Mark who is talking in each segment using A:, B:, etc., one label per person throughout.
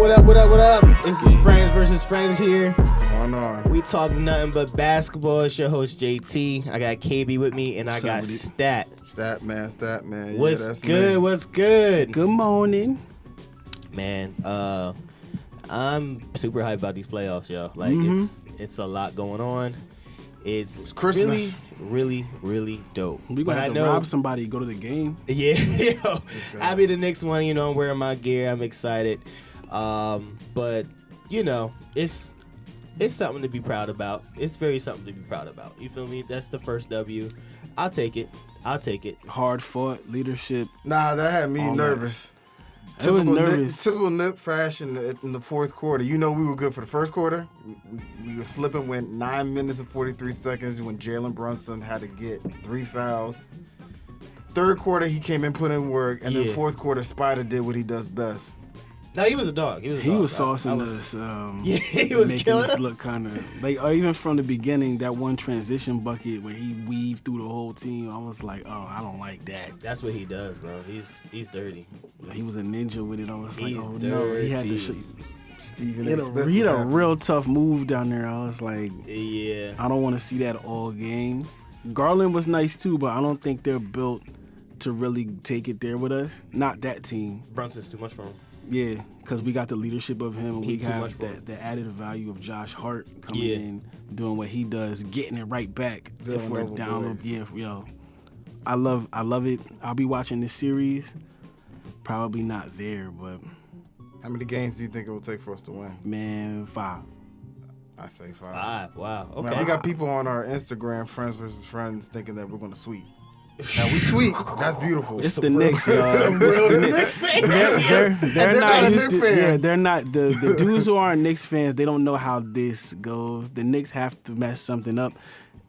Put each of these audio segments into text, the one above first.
A: What up? This is Frnds vs Frnds here.
B: What's going on?
A: We talk nothing but basketball. It's your host JT. I got KB with me, and I got Stat.
B: Stat man.
A: What's good? What's good?
C: Good morning.
A: Man, I'm super hyped about these playoffs, yo. Like it's a lot going on. It's
B: Christmas.
A: Really dope.
C: We gonna have to rob somebody to go to the game.
A: Yeah, yo. I'll be the next one. You know, I'm wearing my gear. I'm excited. But you know, it's something to be proud about. It's very something to be proud about. You feel me? That's the first W. I'll take it.
C: Hard fought leadership.
B: Nah, that had me nervous.
C: It was nervous.
B: Typical Nick fashion in the fourth quarter. You know we were good for the first quarter. We were slipping. Went 9 minutes and 43 seconds when Jalen Brunson had to get 3 fouls. Third quarter he came in, put in work, and then fourth quarter Spider did what he does best.
A: No, he was a dog. He
C: was saucing us.
A: He was
C: making
A: killing
C: us look kind of like, or even from the beginning, that one transition bucket where he weaved through the whole team. I was like, oh, I don't like that.
A: That's what he does, bro. He's dirty.
C: He was a ninja with it. I was like, oh
A: dirty.
C: no, he had to.
B: Stephen
C: He had a real tough move down there. I was like,
A: yeah,
C: I don't want to see that all game. Garland was nice too, but I don't think they're built to really take it there with us. Not that team.
A: Brunson's too much for him.
C: Yeah, because we got the leadership of him, and we have the added value of Josh Hart coming in, doing what he does, getting it right back. If we're down, I love it. I'll be watching this series. Probably not there, but
B: how many games do you think it will take for us to win?
C: Man, 5.
B: I say 5.
A: 5. Wow. Okay.
B: Man, we got people on our Instagram, Frnds vs Frnds, thinking that we're gonna sweep. Now we sweet. That's beautiful.
C: It's the Knicks, y'all. They're not used to. Yeah, they're not the dudes who aren't Knicks fans. They don't know how this goes. The Knicks have to mess something up.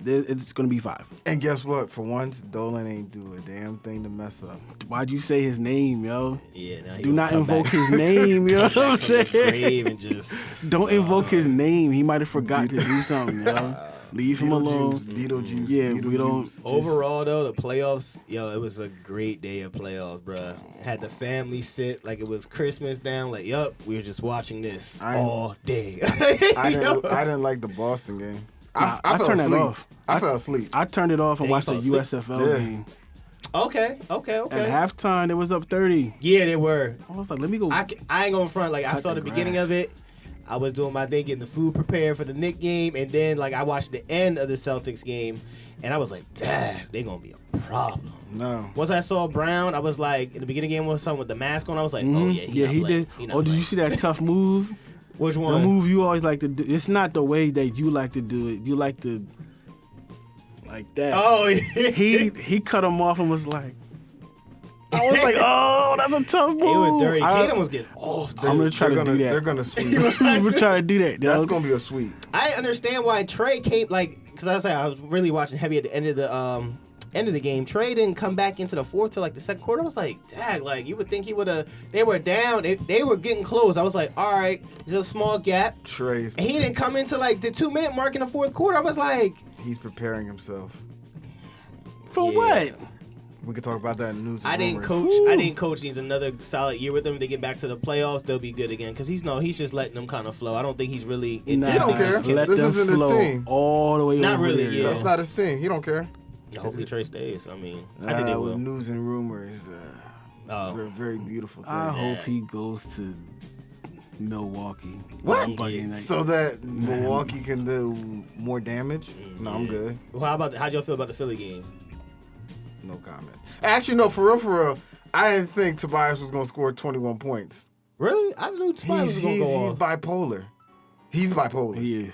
C: It's gonna be 5.
B: And guess what? For once, Dolan ain't do a damn thing to mess up.
C: Why'd you say his name, yo?
A: Yeah.
C: Do not invoke his name, yo. What I'm saying?
A: And just
C: don't invoke his name. He might have forgot to do something, yo. Leave him alone.
B: Beetlejuice.
C: Yeah, we don't.
A: Overall, though, the playoffs, it was a great day of playoffs, bro. Had the family sit like it was Christmas down. Like, yup, we were just watching this all day.
B: I didn't like the Boston game. I
C: turned it off.
B: I fell asleep.
C: I turned it off and watched the USFL game.
A: Okay.
C: At halftime, it was up 30.
A: Yeah, they were.
C: I was like, let me go.
A: I ain't gonna front. Like, I saw the beginning of it. I was doing my thing, getting the food prepared for the Knicks game, and then like I watched the end of the Celtics game, and I was like, "Dang, they're gonna be a problem."
B: No.
A: Once I saw Brown, I was like, in the beginning of the game, was something with the mask on. I was like, "Oh yeah,
C: he did." Did you see that tough move?
A: Which one?
C: The move you always like to do. It's not the way that you like to do it. You like to like that.
A: Oh, yeah.
C: He cut him off and was like. I was like, oh, that's a tough move.
A: It was dirty. Tatum was getting off.
C: I'm going to try to do that.
B: They're going to sweep.
C: I'm going to try to do that.
B: That's going to be a sweep.
A: I understand why Trey came, because I was really watching heavy at the end of the game. Trey didn't come back into the fourth till the second quarter. I was like, dang, you would think he would have. They were down. They were getting close. I was like, all right, there's a small gap.
B: Trey's.
A: And he didn't come into the 2-minute mark in the fourth quarter. I was like,
B: he's preparing himself.
C: For what?
B: We could talk about that in news.
A: I didn't coach. Needs another solid year with them. They get back to the playoffs, they'll be good again. Because he's just letting them kind of flow. I don't think he's really.
B: He don't care. This isn't his team.
C: All the way.
A: Not really.
C: There.
A: Yeah.
B: That's not his team. He don't care.
A: Hopefully Trey stays. I mean, I think they will.
B: With news and rumors, very, very beautiful thing.
C: I hope he goes to Milwaukee.
B: What? So that Milwaukee can do more damage? No, I'm good.
A: Well, how'd y'all feel about the Philly game?
B: No comment. Actually, no, for real, I didn't think Tobias was going to score 21 points.
A: Really? I didn't know Tobias was going to go off.
B: He's bipolar. He's bipolar.
C: He is.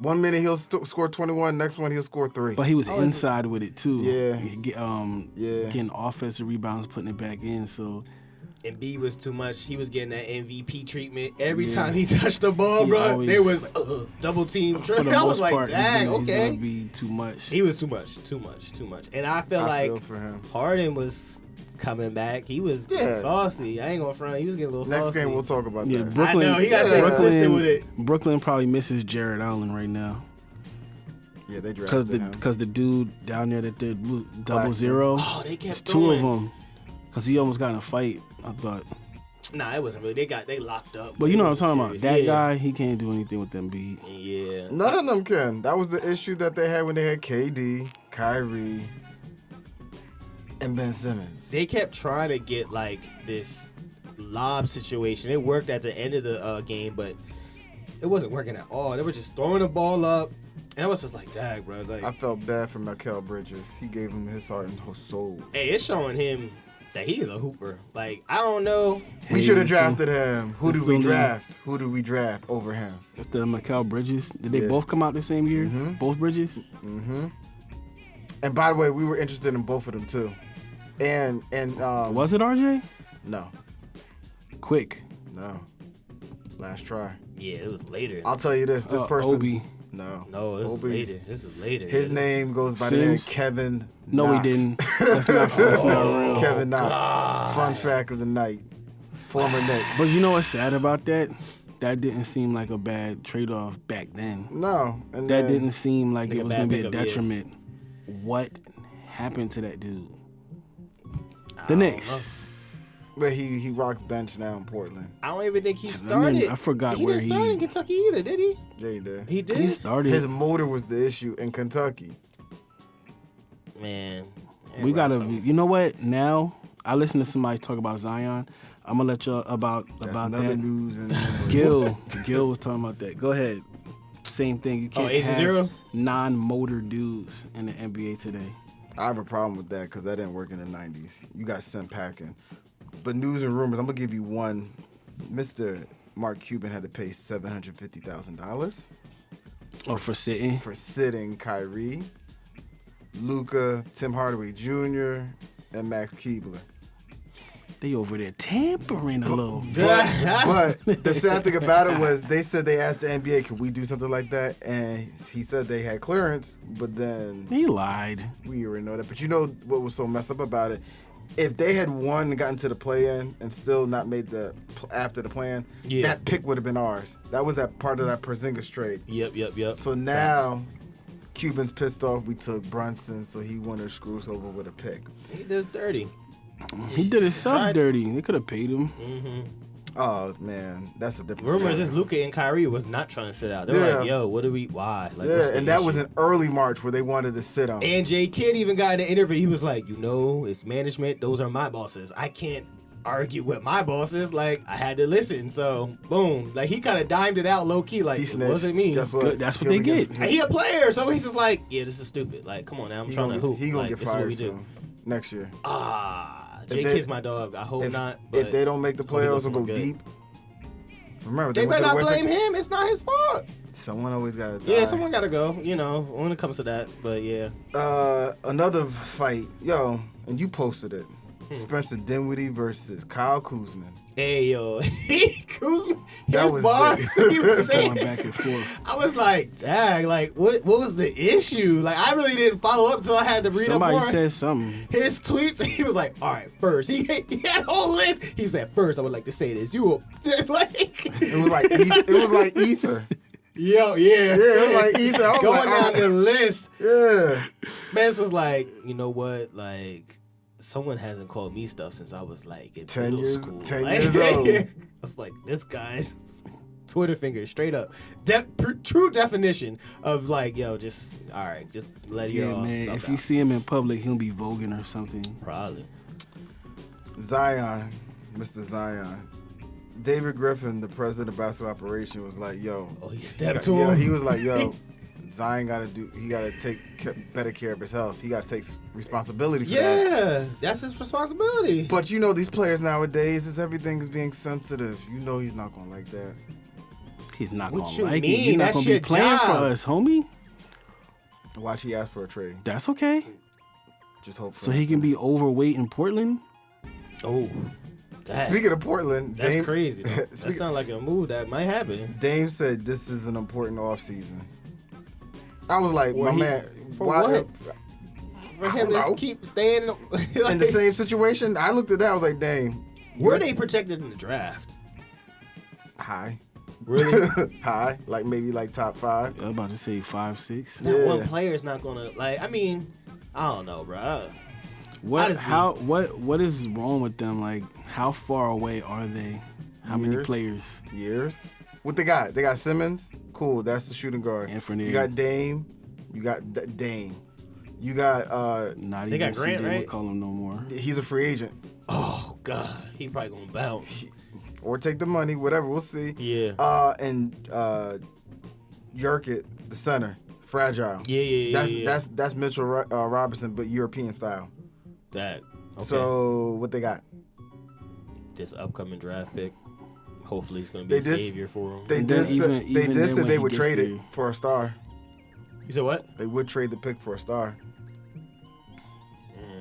B: 1 minute he'll score 21, next one he'll score 3.
C: But he was inside with it too.
B: Yeah.
C: Getting offensive rebounds, putting it back in. So.
A: And B was too much. He was getting that MVP treatment every time he touched the ball, bro. They was double team. I was like, dang, okay.
C: He's gonna be too much.
A: He was too much. And I feel for him. Harden was coming back. He was saucy. I ain't gonna front. He was getting a little saucy.
B: Next game we'll talk about that.
C: Brooklyn,
A: I know he got consistent with it.
C: Brooklyn probably misses Jared Allen right now.
B: Yeah, they drafted him.
C: Because the dude down there that did 0-0.
A: Oh, they kept
C: it's 2 of them. Because he almost got in a fight. I thought.
A: Nah, it wasn't really. They locked up.
C: But you know what I'm talking about. That
A: yeah.
C: guy, he can't do anything with Embiid.
A: Yeah.
B: None of them can. That was the issue that they had when they had KD, Kyrie, and Ben Simmons.
A: They kept trying to get like this lob situation. It worked at the end of the game, but it wasn't working at all. They were just throwing the ball up, and I was just like, "Dang, bro!" Like,
B: I felt bad for Mikal Bridges. He gave him his heart and his soul.
A: hey, it's showing him that he is a hooper. Like, I don't know.
B: We should have drafted him. Who did we draft? Who did we draft over him?
C: That's the Mikal Bridges. Did they both come out the same year?
B: Mm-hmm.
C: Both Bridges?
B: Mm-hmm. And by the way, we were interested in both of them too. And
C: Was it RJ?
B: No.
C: Quick.
B: No. Last try.
A: Yeah, it was later.
B: I'll tell you this. This person.
C: Obi.
B: No.
A: No, this is later. This is later.
B: His name goes by the name
C: Sims?
B: Kevin
C: No,
B: Knox.
C: he didn't. That's not real.
B: Kevin Knox.
A: God.
B: Fun fact of the night. Former Knick.
C: But you know what's sad about that? That didn't seem like a bad trade-off back then.
B: No. And
C: That
B: then,
C: didn't seem like
A: Like
C: it
A: a
C: was
A: bad
C: going to be a
A: pickup, yeah.
C: detriment. What happened to that dude? The
A: don't
C: Knicks.
B: But he rocks bench now in Portland.
A: I don't even think he started.
C: I forgot
A: he
C: where
A: didn't start in Kentucky either, did he?
B: Yeah, he did.
A: He did.
C: He started.
B: His motor was the issue in Kentucky.
A: Man.
C: We got to, you know what? Now, I listen to somebody talk about Zion. I'm going to let y'all about
B: That's
C: that.
B: another news. And
C: Gil was talking about that. Go ahead. Same thing. You can't
A: Ace and
C: have
A: Zero?
C: non-motor dudes in the NBA today.
B: I have a problem with that because that didn't work in the 90s. You got sent packing. But news and rumors, I'm going to give you one. Mr. Mark Cuban had to pay $750,000
C: Oh, for sitting?
B: for sitting Kyrie, Luka, Tim Hardaway Jr., and Max Keebler.
C: They over there tampering a little bit.
B: But the sad thing about it was they said they asked the NBA, could we do something like that? And he said they had clearance, but then
C: He lied.
B: we already know that. But you know what was so messed up about it? If they had won and gotten to the play-in and still not made the after the plan, that pick would have been ours. That was that part of that Porzingis trade.
A: Yep.
B: So now Cuban's pissed off we took Brunson, so he wanted to screw us over with a pick.
A: He does dirty.
C: He did himself dirty. They could have paid him.
B: Oh man, that's a different
A: Rumors
B: story.
A: is Luka and Kyrie was not trying to sit out. They were like, yo, why? Like,
B: Yeah,
A: what's the
B: and that
A: issue?
B: was in early March where they wanted to sit on.
A: And Jay Kidd even got in an interview. He was like, it's management. Those are my bosses. I can't argue with my bosses. Like, I had to listen. So, boom. Like, he kind of dimed it out low key. Like,
B: He
A: it
B: snitched.
A: wasn't me.
B: Guess what?
C: That's what
B: He'll
C: they
B: be
C: get.
A: And he a player. So he's just like, yeah, this is stupid. Like, come on now. I'm trying to hoop.
B: He gonna
A: like,
B: get
A: this is what we
B: fired
A: do.
B: soon next year.
A: Jay
B: they-
A: Kidd's my dog. I hope not.
B: If
A: but
B: they don't make the
A: hope he goes
B: playoffs or go
A: somewhere good.
B: deep, remember
A: They
B: went
A: better
B: to the
A: not
B: Western-
A: blame him. It's not his fault.
B: Someone always got to
A: Yeah, someone got to go, when it comes to that. But yeah.
B: Another fight, yo, and you posted it. Spencer Dinwiddie versus Kyle Kuzma.
A: Hey, yo. Kuzma,
B: That
A: his
B: was
A: bars
B: big.
A: he was saying.
C: Going back and forth.
A: I was like, dang, like, what was the issue? Like, I really didn't follow up until I had to read
C: Somebody
A: up more.
C: said something.
A: His tweets, he was like, all right, first. He had a whole list. He said, first, I would like to say this. You will, like.
B: It was like ether.
A: Yo,
B: Yeah, it was like ether. I was
A: Going
B: like,
A: down the list.
B: yeah.
A: Spence was like, you know what? Like, someone hasn't called me stuff since I was like in
B: 10
A: middle
B: years-
A: school.
B: 10
A: Like,
B: years old.
A: I was like, this guy's Twitter finger straight up. True definition of like, yo, just all right, just let
C: Yeah,
A: your
C: man.
A: stuff
C: If you
A: out.
C: see him in public, he'll be voguing or something.
A: Probably.
B: Zion, Mr. Zion. David Griffin, the president of basketball operation, was like, yo.
A: Oh, he stepped to him.
B: He was like, yo, Zion he gotta take better care of his health. He gotta take responsibility for that.
A: Yeah, that's his responsibility.
B: But these players nowadays, everything is being sensitive. He's not gonna like that.
C: He's not
A: What
C: going
A: you
C: to like it.
A: mean?
C: You're not
A: That's
C: going to be
A: your
C: playing for
A: job.
C: us, homie.
B: Watch, he asked for a trade.
C: That's okay.
B: Just hope for
C: So he can be overweight in Portland?
A: Oh, that,
B: Speaking of Portland,
A: that's
B: Dame,
A: crazy. Though. That sounds like a move that might happen.
B: Dame said this is an important offseason. I was like,
A: Well,
B: my man,
A: for
B: why?
A: what? For him to
B: know.
A: just keep staying
B: In the same situation, I looked at that. I was like, Dame,
A: Were they protected in the draft?
B: high,
A: Really?
B: high, like maybe like top 5.
C: I was about to say 5'6".
A: That
B: Yeah.
A: one player's not gonna like. I mean, I don't know, bro.
C: What
A: Honestly.
C: what is wrong with them? Like, how far away are they? How many players?
B: Years. What they got? They got Simmons. Cool. That's the shooting guard.
C: And Frnds.
B: You got Dame. You got Dame. You got
C: not
A: they
C: even
A: got Grant,
C: CJ
A: right?
C: McCollum no more.
B: He's a free agent.
A: Oh God, he probably gonna bounce.
B: Or take the money, whatever. We'll see.
A: Yeah.
B: And Yurkit, the center, fragile.
A: Yeah.
B: That's Mitchell Robinson, but European style.
A: That. Okay.
B: So what they got?
A: This upcoming draft pick. Hopefully, it's gonna be a savior for him.
B: They did say they would trade it for a star.
A: You said what?
B: They would trade the pick for a star.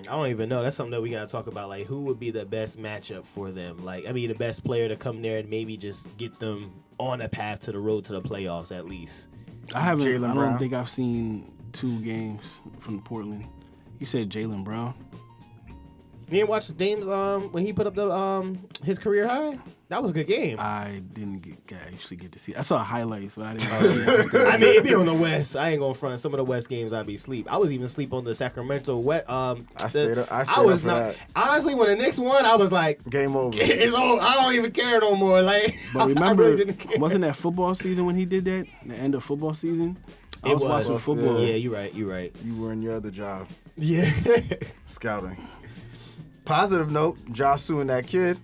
A: I don't even know. That's something that we gotta talk about. Like, who would be the best matchup for them? Like, I mean, the best player to come there and maybe just get them on a path to the road to the playoffs at least.
C: I don't think I've seen 2 games from Portland. You said Jaylen Brown.
A: You didn't watch Dame's when he put up the his career high? That was a good game.
C: I didn't actually get to see. I saw highlights, but I didn't see it.
A: I mean, if you're on the West, I ain't gonna front. Some of the West games I'd be asleep. I was even asleep on the Sacramento West.
B: I stayed up for that.
A: Honestly, when the Knicks won, I was like,
B: game over.
A: It's over. I don't even care no more. Like,
C: but remember,
A: I really didn't care.
C: Wasn't that football season when he did that? The end of football season. I was watching football.
A: Yeah, you're right.
B: You were in your other job.
A: Yeah.
B: Scouting. Positive note, Josh suing that kid.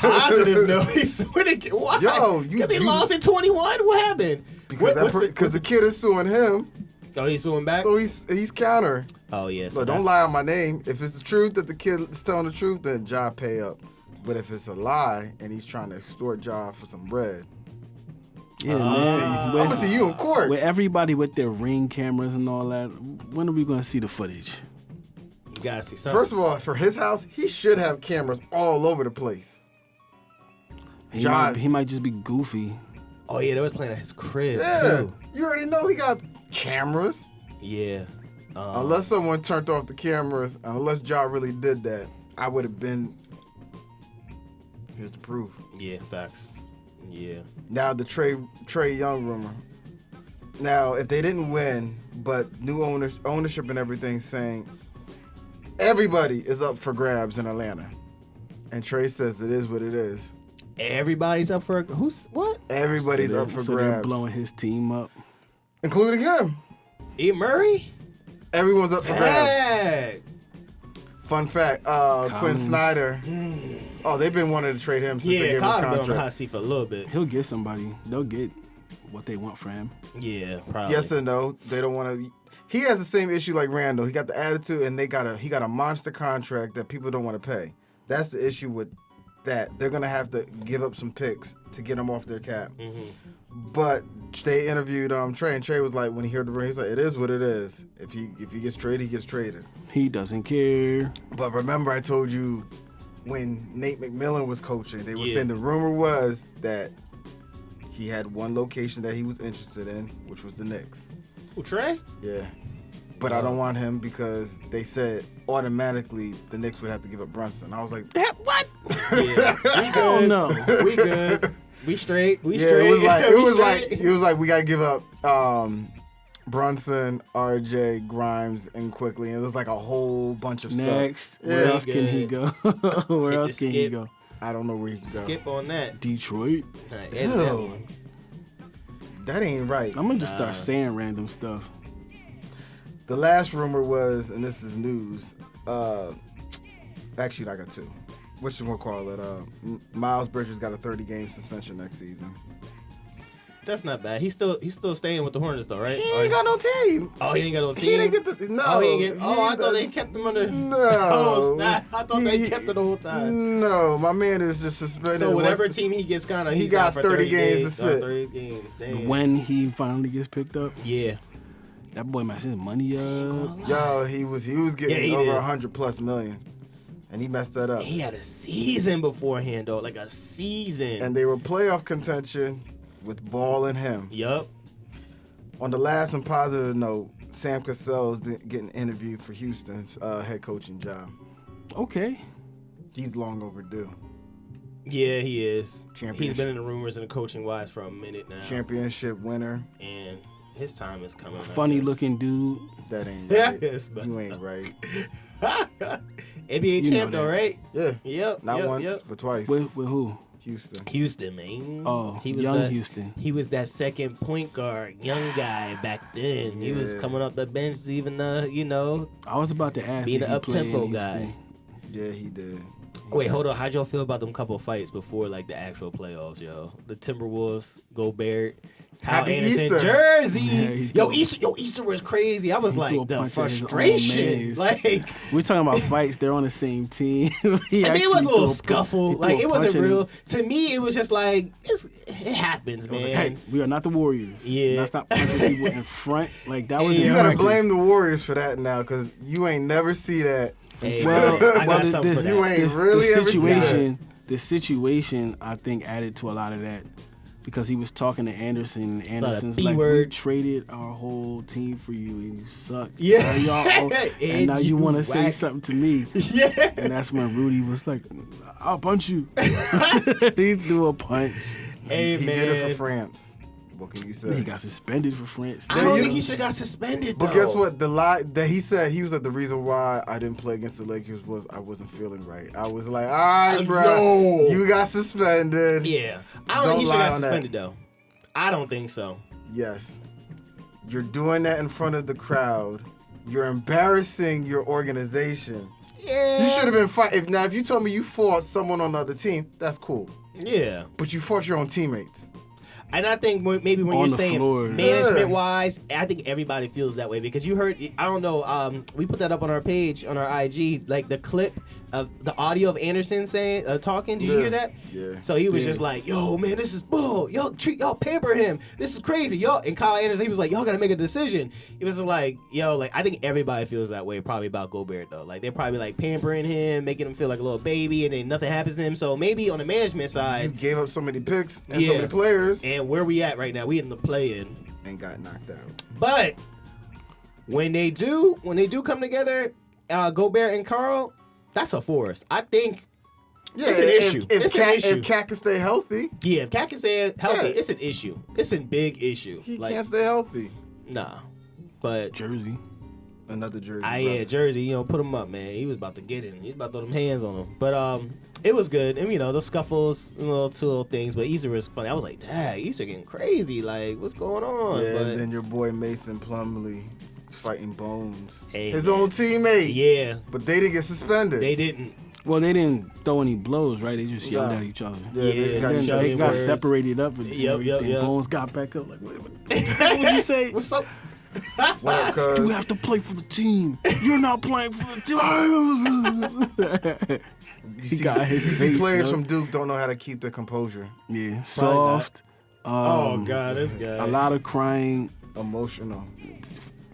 A: Positive note, he's suing the kid. Why?
B: Yo,
A: because he lost in 21. What happened?
B: Because the kid is suing him.
A: Oh, he's suing back.
B: So he's counter.
A: Oh yes.
B: Look, don't lie on my name. If it's the truth that the kid is telling the truth, then Ja pay up. But if it's a lie and he's trying to extort Ja for some bread,
C: yeah, man.
B: I'm gonna see you in court.
C: With everybody with their Ring cameras and all that, when are we gonna see the footage?
A: You gotta see something.
B: First of all, for his house, he should have cameras all over the place.
C: He might just be goofy.
A: Oh yeah, they was playing at his crib
B: Yeah,
A: too.
B: you already know he got cameras.
A: Yeah.
B: Unless someone turned off the cameras, and unless Ja really did that, I would have been. Here's the proof.
A: Yeah, facts. Yeah.
B: Now the Trae Young rumor. Now, if they didn't win, but new ownership and everything saying everybody is up for grabs in Atlanta, and Trae says it is what it is.
A: Everybody's up for who's what?
B: Everybody's up for grabs.
C: They're blowing his team up,
B: including him.
A: E. Murray.
B: Everyone's up for grabs. Fun fact: Quinn Snyder. Oh, they've been wanting to trade him since they gave his contract.
A: Been on the hot seat for a little bit.
C: He'll get somebody. They'll get what they want for him.
A: Yeah, probably.
B: Yes and no. They don't want to. He has the same issue like Randall. He got the attitude, and he got a monster contract that people don't want to pay. That's the issue with that. They're gonna have to give up some picks to get him off their cap.
A: Mm-hmm.
B: But they interviewed Trae, and Trae was like, when he heard the ring, he's like, "It is what it is. If he gets traded, he gets traded.
C: He doesn't care."
B: But remember, I told you when Nate McMillan was coaching, they were saying the rumor was that he had one location that he was interested in, which was the Knicks.
A: Who, Trae?
B: Yeah. But I don't want him because they said automatically the Knicks would have to give up Brunson. I was like, what?
A: Yeah. We good.
C: No.
A: We good. We straight. We
B: straight. It was like we gotta give up Brunson, RJ, Grimes, and Quickly. And it was like a whole bunch of
C: Next.
B: stuff.
C: Where else can he go? Where else can he go?
B: I don't know where he can go.
A: Skip on that.
C: Detroit.
B: That ain't right.
C: I'm gonna just start saying random stuff.
B: The last rumor was, and this is news. Actually, I got 2. What you want to call it? Miles Bridges got a 30-game suspension next season.
A: That's not bad. He's still staying with the Hornets though, right?
B: He ain't got no team.
A: Oh, he ain't got no team.
B: He didn't get the no.
A: Oh, I thought they kept him under.
B: No.
A: Oh, snap. I thought they kept it the whole time.
B: No, my man is just suspended.
A: So whatever team he gets,
B: he got 30 games to sit.
A: 30 games. Damn.
C: When he finally gets picked up.
A: Yeah.
C: That boy messed his money up.
B: Yo, he was getting over 100+ million. And he messed that up.
A: He had a season beforehand, though. Like a season.
B: And they were playoff contention with Ball and him.
A: Yup.
B: On the last and positive note, Sam Cassell's been getting interviewed for Houston's head coaching job.
C: Okay.
B: He's long overdue.
A: Yeah, he is. He's been in the rumors and the coaching wise for a minute now.
B: Championship winner.
A: And his time is coming.
C: Funny looking dude.
B: That ain't right.
A: It's
B: You ain't right.
A: NBA champ though, right?
B: Yeah.
A: Yep.
B: Not once, but twice.
C: With who?
B: Houston,
A: man.
C: Oh,
A: he was
C: Houston.
A: He was that second point guard, young guy back then. He was coming up the bench, even
C: I was about to ask.
A: Be the up tempo guy.
B: Yeah, he did.
A: Wait, hold on. How'd y'all feel about them couple fights before like the actual playoffs, yo? The Timberwolves, Gobert, Kyle
B: Happy
A: Anderson,
B: Easter.
A: Jersey. Easter was crazy. I was like the frustration. Like
C: we're talking about fights. They're on the same team.
A: I mean, it was a little scuffle. Like it wasn't real. To me, it was just like it happens, man.
C: Like, hey, we are not the Warriors.
A: Yeah.
C: Now stop punching people in front. Like that was.
B: You gotta blame the Warriors for that now, because you ain't never see that.
A: Hey,
C: well,
A: I got something for that.
B: You ain't really ever seen that.
C: The situation, I think, added to a lot of that. Because he was talking to Anderson, and Anderson's like, we traded our whole team for you, and you suck.
A: Yeah.
C: And now you want to say something to me.
A: Yeah.
C: And that's when Rudy was like, I'll punch you. He threw a punch.
A: Hey,
B: he
A: man.
B: did it for France. What can you say?
C: He got suspended for France.
A: I don't think he should have got suspended, though.
B: But guess what? The lie that he said, he was like, the reason why I didn't play against the Lakers was I wasn't feeling right. I was like, all right, bro, you got suspended.
A: Yeah. I don't think he should have got suspended, though. I don't think so.
B: Yes. You're doing that in front of the crowd. You're embarrassing your organization.
A: Yeah.
B: You should have been fighting. If you told me you fought someone on the other team, that's cool.
A: Yeah.
B: But you fought your own teammates.
A: And I think maybe when
C: on
A: you're saying
C: floor.
A: management-wise, I think everybody feels that way because you heard, I don't know, we put that up on our page, on our IG, like the clip of the audio of Anderson saying, talking. Did you hear that?
B: Yeah.
A: So he was just like, yo, man, this is bull. Y'all pamper him. This is crazy. Y'all, and Kyle Anderson, he was like, y'all got to make a decision. He was like, I think everybody feels that way probably about Gobert, though. Like, they're probably like pampering him, making him feel like a little baby, and then nothing happens to him. So maybe on the management side.
B: You gave up so many picks and so many players.
A: And where we at right now? We in the play-in.
B: And got knocked out.
A: But when they do come together, Gobert and Carl, that's a force. I think it's an issue.
B: If Cat can stay healthy.
A: Yeah, if Cat can stay healthy, it's an issue. It's a big issue.
B: He can't stay healthy.
A: Nah. But
C: Jersey.
B: Another Jersey.
A: Yeah, Jersey, put him up, man. He was about to get it. He was about to throw them hands on him. But it was good. And the scuffles, two little things, but Easter was funny. I was like, dang, Easter getting crazy. Like, what's going on?
B: Yeah,
A: but
B: and then your boy Mason Plumlee fighting Bones.
A: Hey,
B: his own teammate.
A: Yeah.
B: But they didn't get suspended.
A: They didn't.
C: Well, they didn't throw any blows, right? They just yelled at each other.
B: Yeah,
C: they got separated up. And Bones got back up like, what did you say?
A: What's up?
B: Well,
C: you have to play for the team. You're not playing for the team.
B: You see players from Duke don't know how to keep their composure.
C: Yeah, soft.
A: Oh, God, this guy.
C: A lot of crying.
B: Emotional.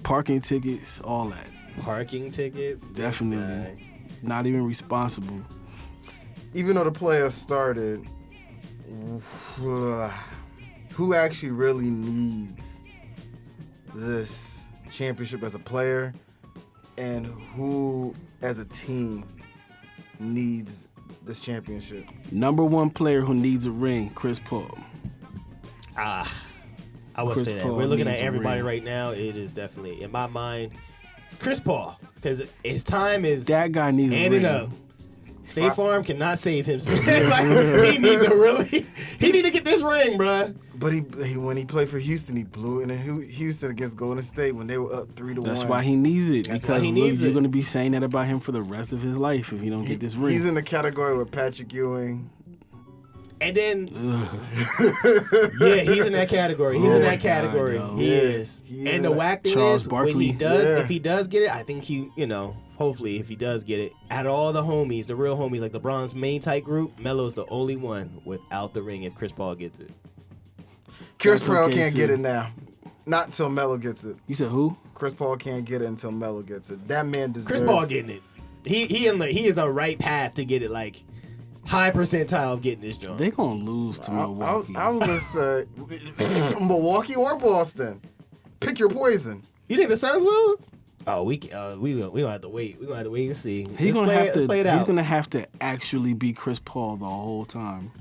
C: Parking tickets, all that.
A: Parking tickets?
C: Definitely. Not even responsible.
B: Even though the playoffs started, who actually really needs this championship as a player, and who as a team needs this championship?
C: Number one player who needs a ring, Chris Paul.
A: I would say that. We're looking at everybody right now. It is definitely, in my mind, it's Chris Paul. Because his time is
C: that guy needs a ring.
A: Up. State Farm cannot save him. He needs to get this ring, bruh.
B: But he when he played for Houston, he blew it in Houston against Golden State when they were up 3-1.
C: That's why he needs it. Because you're going to be saying that about him for the rest of his life if you don't get this ring.
B: He's in the category with Patrick Ewing.
A: And then, he's in that category. He's in that category.
C: God,
A: he is. And the whack thing is, when he does, if he does get it, I think hopefully if he does get it, out of all the homies, the real homies, like LeBron's main tight group, Melo's the only one without the ring if Chris Paul gets it.
B: Chris Paul can't get it now. Not until Melo gets it.
C: You said who?
B: Chris Paul can't get it until Melo gets it. That man deserves
A: Chris Paul getting it. He is the right path to get it, like high percentile of getting this joint.
C: They're going to lose to Milwaukee.
B: I was going to say Milwaukee or Boston. Pick your poison.
A: You think the Suns will? Oh, we gonna have to wait. We gonna have to wait and see.
C: He's gonna have to actually be Chris Paul the whole time.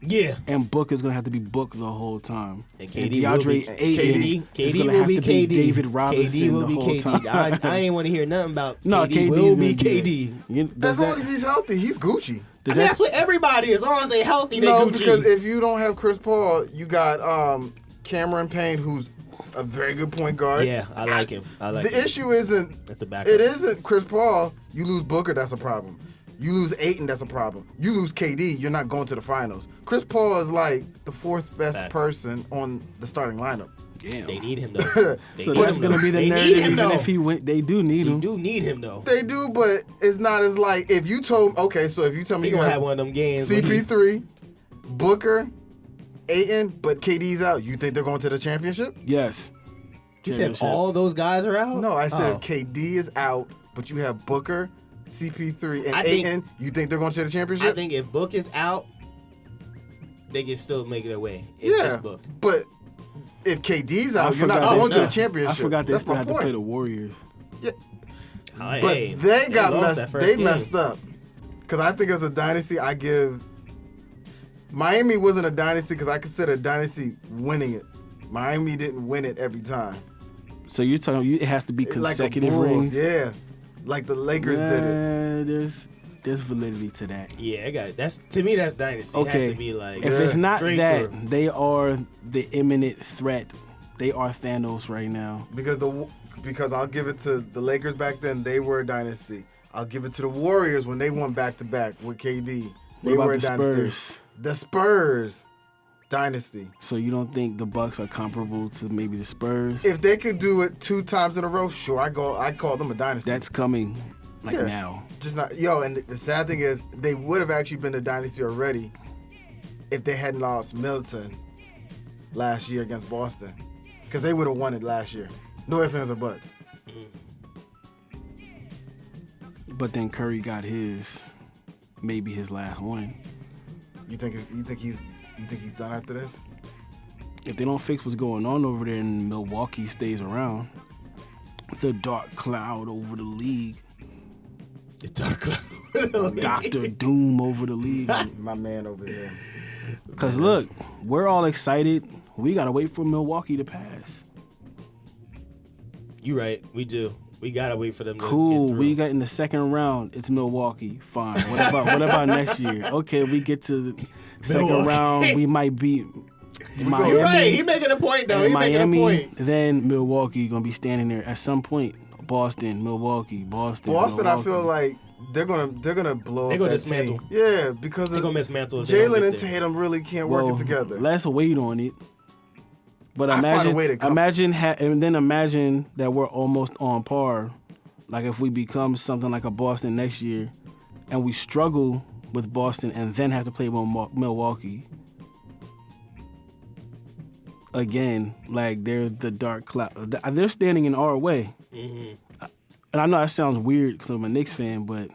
A: Yeah.
C: And Book is gonna have to be Book the whole time.
A: And
C: And
A: KD will be
C: DeAndre Ayton is
A: KD
C: gonna
A: will
C: have
A: be
C: to be
A: KD.
C: David Robinson
A: KD will
C: the
A: be
C: whole
A: KD.
C: time.
A: I ain't want to hear nothing about
C: No,
A: KD
C: KD
A: will be KD.
B: As long as he's healthy, he's Gucci.
A: That's what everybody is. As long as they healthy, they Gucci.
B: Because if you don't have Chris Paul, you got Cameron Payne, who's a very good point guard.
A: Yeah, I like him.
B: The issue isn't.
A: That's a backup.
B: It isn't Chris Paul. You lose Booker, that's a problem. You lose Ayton, that's a problem. You lose KD, you're not going to the finals. Chris Paul is like the fourth best person on the starting lineup.
C: Damn.
A: They need him though.
C: So that's gonna be the narrative. Even if he went, they do need him.
A: They do need him though.
B: They do, but it's not as like if you told. Okay, so if you tell me
A: He
B: you
A: gonna have one of them games.
B: CP3, Booker, Ayton, but KD's out, you think they're going to the championship?
C: Yes.
A: You said all those guys are out?
B: No, I said if KD is out, but you have Booker, CP3, and Ayton, you think they're going to the championship?
A: I think if Book is out, they can still make their way. It's just Book.
B: But if KD's out, you're not going to the championship.
C: I forgot they
B: That's
C: still
B: my
C: had to
B: point.
C: play the Warriors.
B: Yeah.
A: But
B: they messed up. Because I think as a dynasty, I give Miami wasn't a dynasty because I consider a dynasty winning it. Miami didn't win it every time.
C: So you're talking it has to be consecutive
B: like
C: rings?
B: Yeah. Like the Lakers did it.
C: There's validity to that.
A: Yeah, I got it. To me that's dynasty.
C: Okay.
A: It has to be like
C: if it's not
A: Draper.
C: that, they are the imminent threat. They are Thanos right now.
B: Because I'll give it to the Lakers back then, they were a dynasty. I'll give it to the Warriors when they won back-to-back with KD. They were a dynasty.
C: Spurs?
B: The Spurs, dynasty.
C: So you don't think the Bucks are comparable to maybe the Spurs?
B: If they could do it 2 times in a row, sure, I'd call them a dynasty.
C: That's coming now.
B: Just not, and the sad thing is, they would have actually been a dynasty already if they hadn't lost Middleton last year against Boston. Because they would have won it last year. No ifs, ands, or buts.
C: But then Curry got maybe his last one.
B: You think he's done after this?
C: If they don't fix what's going on over there and Milwaukee stays around, the dark cloud over the league.
A: The dark cloud over the league.
C: Dr. Doom over the league.
B: My man over here.
C: Because look, we're all excited. We got to wait for Milwaukee to pass.
A: You right. We do. We got to wait for them to
C: Cool.
A: get through.
C: We got in the second round. It's Milwaukee. Fine. What about next year? Okay, we get to the second round. We might beat Miami.
A: You're right. He making a point, though. He making a point.
C: Then Milwaukee going to be standing there at some point. Boston, Milwaukee, Boston. Milwaukee.
B: I feel like they're gonna blow up that
A: dismantle.
B: team. Yeah, because
A: they're gonna dismantle.
B: Jalen and Tatum really can't work it together.
C: Let's wait on it. But imagine that we're almost on par. Like if we become something like a Boston next year, and we struggle with Boston and then have to play with Milwaukee. Again, like they're the dark cloud. They're standing in our way. Mm-hmm. And I know that sounds weird because I'm a Knicks fan, but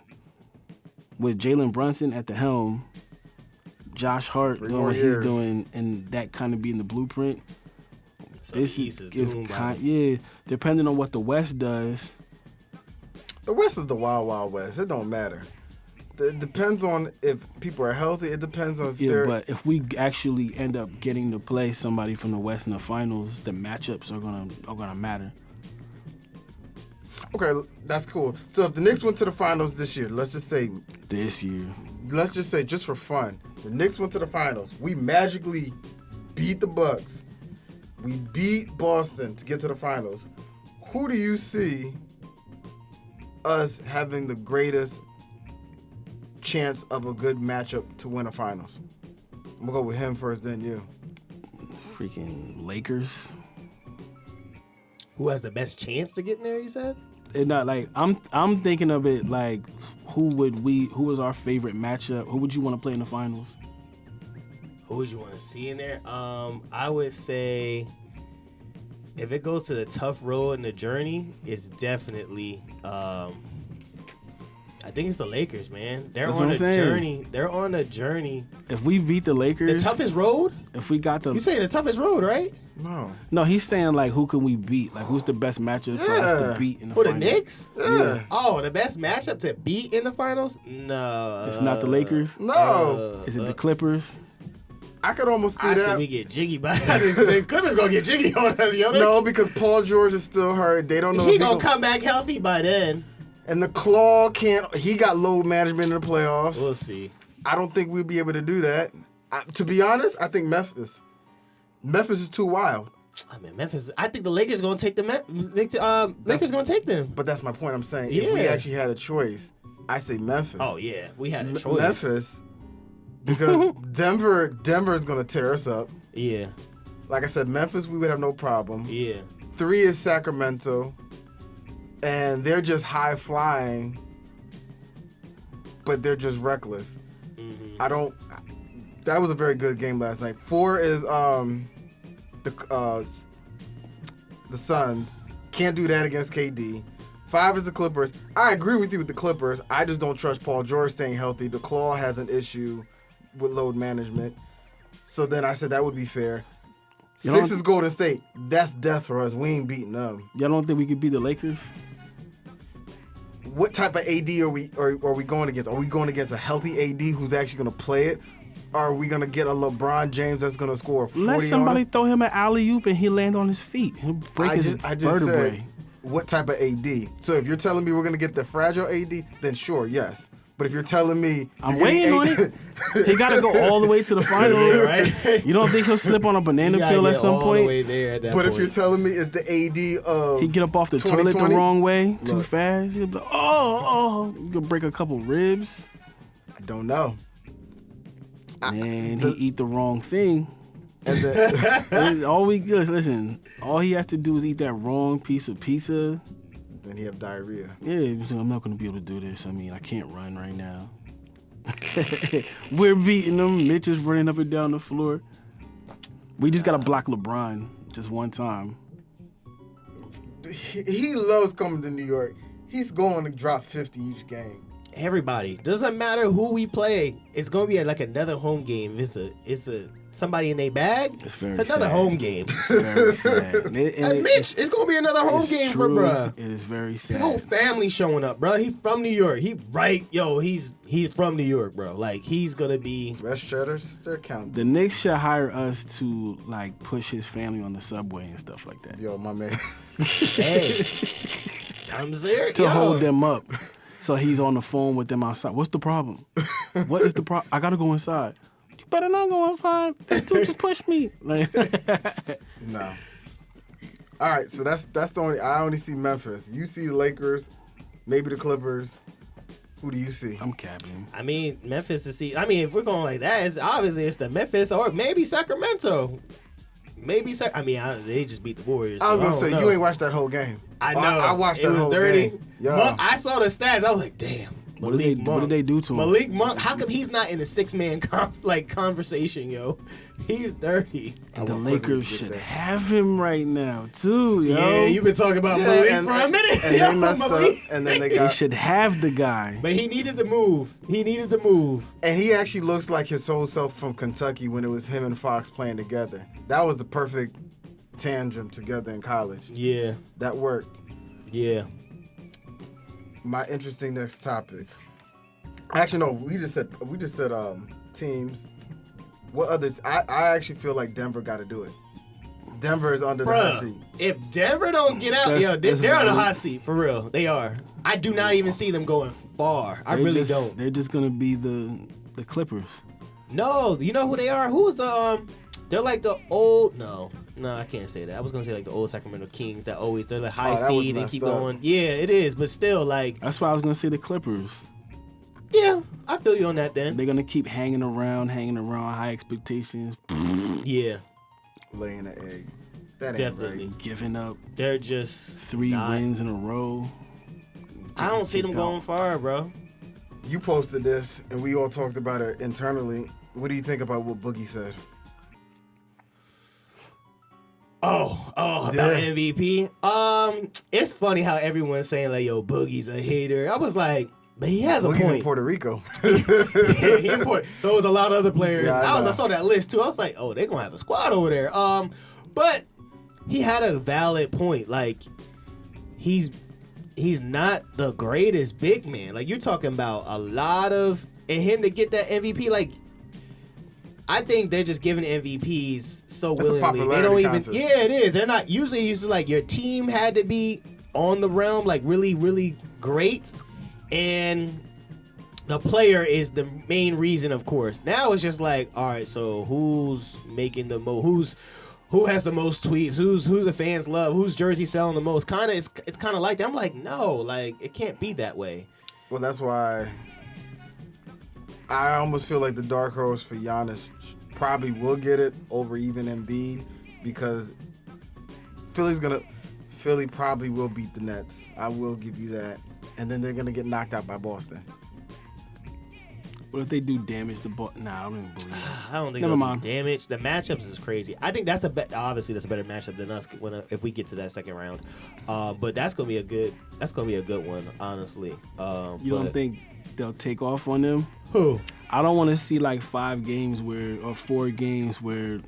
C: with Jalen Brunson at the helm, Josh Hart doing what he's doing, and that kind of being the blueprint,
A: so this is
C: depending on what the West does.
B: The West is the wild, wild West. It don't matter. It depends on if people are healthy. It depends on if they're...
C: but if we actually end up getting to play somebody from the West in the finals, the matchups are gonna matter.
B: Okay, that's cool. So if the Knicks went to the finals this year, let's just say, just for fun, the Knicks went to the finals. We magically beat the Bucks. We beat Boston to get to the finals. Who do you see us having the greatest chance of a good matchup to win a finals? I'm gonna go with him first, then you.
C: Freaking Lakers.
A: Who has the best chance to get in there, you said?
C: It's not like I'm thinking of it like who is our favorite matchup? Who would you want to play in the finals?
A: Who would you want to see in there? I would say if it goes to the tough road and the journey, it's definitely I think it's the Lakers, man. They're on a journey. They're on a journey.
C: If we beat the Lakers,
A: the toughest road.
C: If we got
A: you saying the toughest road, right?
B: No,
C: he's saying like who can we beat? Like who's the best matchup for us to beat in the finals?
A: For the Knicks?
B: Yeah.
A: Oh, the best matchup to beat in the finals? No.
C: It's not the Lakers?
B: No.
C: Is it the Clippers?
B: I could almost do
A: I
B: that.
A: said we get jiggy, but the Clippers gonna get jiggy on us, yo.
B: No, because Paul George is still hurt. They don't know
A: He
B: if
A: gonna come back healthy by then.
B: And the Claw can't. He got load management in the playoffs.
A: We'll see.
B: I don't think we'll be able to do that. To be honest, I think Memphis is too wild.
A: I mean, Memphis. I think the Lakers gonna take the Lakers gonna take them.
B: But that's my point. I'm saying if we actually had a choice, I say Memphis.
A: Oh yeah, we had a choice.
B: Memphis, because Denver is gonna tear us up.
A: Yeah.
B: Like I said, Memphis, we would have no problem.
A: Yeah.
B: 3 is Sacramento, and they're just high flying, but they're just reckless.
A: Mm-hmm.
B: That was a very good game last night. 4 is the Suns. Can't do that against KD. 5 is the Clippers. I agree with you with the Clippers. I just don't trust Paul George staying healthy. The Claw has an issue with load management. So then I said that would be fair. 6 is Golden State. That's death for us. We ain't beating them.
C: Y'all don't think we could beat the Lakers?
B: What type of AD are we going against? Are we going against a healthy AD who's actually going to play it? Or are we going to get a LeBron James that's going to score 40
C: Let somebody
B: on us?
C: throw him an alley-oop and he land on his feet. He'll break his vertebrae.
B: Said, what type of AD? So if you're telling me we're going to get the fragile AD, then sure, yes. But if you're telling me...
C: I'm waiting on it. He got to go all the way to the finals,
A: right?
C: You don't think he'll slip on a banana peel at some point?
A: The way there at that
B: but
A: point.
B: if you're telling me it's the AD of
C: He get up off the toilet the wrong way too fast. He'll be like, you could break a couple ribs.
B: I don't know.
C: Man, he eat the wrong thing.
B: And then,
C: all he has to do is eat that wrong piece of pizza.
B: Then he have diarrhea.
C: Yeah, I'm not going to be able to do this. I mean, I can't run right now. We're beating them. Mitch is running up and down the floor. We just got to block LeBron just one time.
B: He loves coming to New York. He's going to drop 50 each game.
A: Everybody, doesn't matter who we play. It's gonna be like another home game. It's a somebody in their bag.
C: It's very
A: another
C: sad.
A: home game.
C: It's very sad.
A: Mitch, it's gonna be another home game for bruh.
C: It is very sad.
A: His whole family showing up, bro. He from New York. He's from New York, bro. Like he's gonna be.
B: Westcheddar's, they're counting.
C: The Knicks should hire us to like push his family on the subway and stuff like that.
B: Yo, my man.
A: Hey, I'm there
C: to hold them up. So he's on the phone with them outside. What's the problem? What is the problem? I gotta go inside. You better not go inside. This dude just pushed me. Like,
B: no. All right, so that's the only. I only see Memphis. You see the Lakers, maybe the Clippers. Who do you see?
C: I'm capping.
A: I mean, Memphis is see. I mean, if we're going like that, it's the Memphis or maybe Sacramento. They just beat the Warriors.
B: I was gonna say
A: know.
B: You ain't watched that whole game.
A: I know.
B: I watched that whole
A: dirty.
B: game. Yo.
A: Monk, I saw the stats. I was like, damn.
C: What did they do to him?
A: Malik Monk. How come he's not in the 6-man conversation, yo? He's dirty.
C: And the Lakers should have him right now too, yo.
A: Yeah, you've been talking about Malik for a minute.
B: And they messed up. And then
C: They should have the guy.
A: But he needed to move.
B: And he actually looks like his whole self from Kentucky when it was him and Fox playing together. That was the perfect tandem together in college.
A: Yeah.
B: That worked.
A: Yeah.
B: My interesting next topic. Actually, no. We just said teams. What other? I actually feel like Denver got to do it. Denver is under the hot seat.
A: If Denver don't get out, they're on the hot seat for real. They are. I do not even see them going far. I really don't.
C: They're just gonna be the Clippers.
A: No, you know who they are? Who's they're like the old No, I can't say that. I was gonna say like the old Sacramento Kings that always they're the high seed and keep going. Yeah, it is, but still like
C: that's why I was gonna say the Clippers.
A: Yeah, I feel you on that then.
C: They're gonna keep hanging around, high expectations.
B: Yeah. Laying an egg. That
A: definitely
B: ain't right.
C: Giving up.
A: They're just
C: 3 wins in a row.
A: I don't see them going far, bro.
B: You posted this, and we all talked about it internally. What do you think about what Boogie said?
A: About MVP. It's funny how everyone's saying like, "Yo, Boogie's a hater." I was like, but he has a
B: Boogie's
A: point.
B: in Puerto Rico.
A: He in Puerto. So it was a lot of other players.
B: Yeah,
A: I saw that list too. I was like, oh, they're gonna have a squad over there. But he had a valid point. Like, he's not the greatest big man. Like, you're talking about a lot of, and him to get that MVP, like, I think they're just giving MVPs so
B: That's a
A: willingly. They
B: popularity
A: don't even.
B: contest.
A: Yeah, it is. They're not usually used to like your team had to be on the realm, like really, really great, and the player is the main reason, of course. Now it's just like, all right, so who's making the most? Who has the most tweets? Who's the fans love? Whose jersey selling the most? Kind of, it's kind of like that. I'm like, no, like it can't be that way.
B: Well, that's why I almost feel like the dark horse for Giannis probably will get it over even Embiid, because Philly probably will beat the Nets. I will give you that. And then they're going to get knocked out by Boston.
C: What if they do damage to Boston? Nah, I don't even believe it.
A: I don't think
C: Never
A: they'll
C: mind.
A: do damage. The matchups is crazy. I think that's obviously that's a better matchup than us if we get to that second round. But that's gonna be a good one, honestly.
C: You don't think they'll take off on them?
A: Who?
C: I don't want to see like 4 games where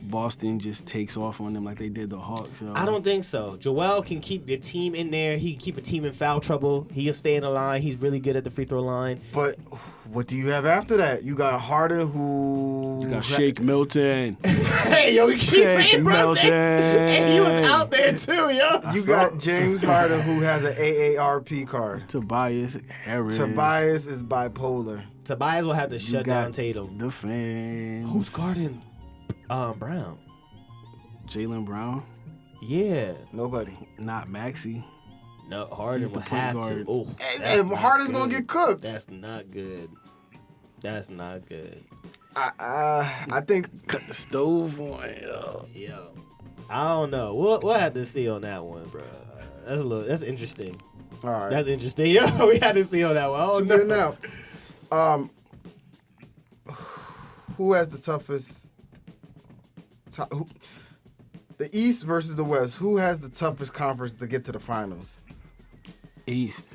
C: Boston just takes off on them like they did the Hawks.
A: I don't think so. Joel can keep your team in there. He can keep a team in foul trouble. He can stay in the line. He's really good at the free throw line.
B: But what do you have after that? You got Harden, who...
C: You got Shake Milton.
A: Hey, yo, we keep saying
C: Milton.
A: and he was out there too, yo.
B: You got James Harden, who has an AARP card.
C: Tobias Harris.
B: Tobias is bipolar.
A: Tobias will have to
C: You
A: shut
C: got
A: down Tatum.
C: The fans.
A: Who's guarding Brown?
C: Jaylen Brown.
A: Yeah.
B: Nobody.
C: Not Maxey.
A: No, Harden
C: He's the
A: will
C: point
A: have
C: guard.
A: to. Oh,
B: And Harden's going to get cooked.
A: That's not good. That's not good.
B: I think...
C: Cut the stove on.
A: Yo, I don't know. We'll have to see on that one, bro. That's interesting.
B: All right.
A: That's interesting. Yo, we had to see on that one. Oh
B: To be
A: no.
B: announced. Who has the toughest... the East versus the West. Who has the toughest conference to get to the finals?
C: East.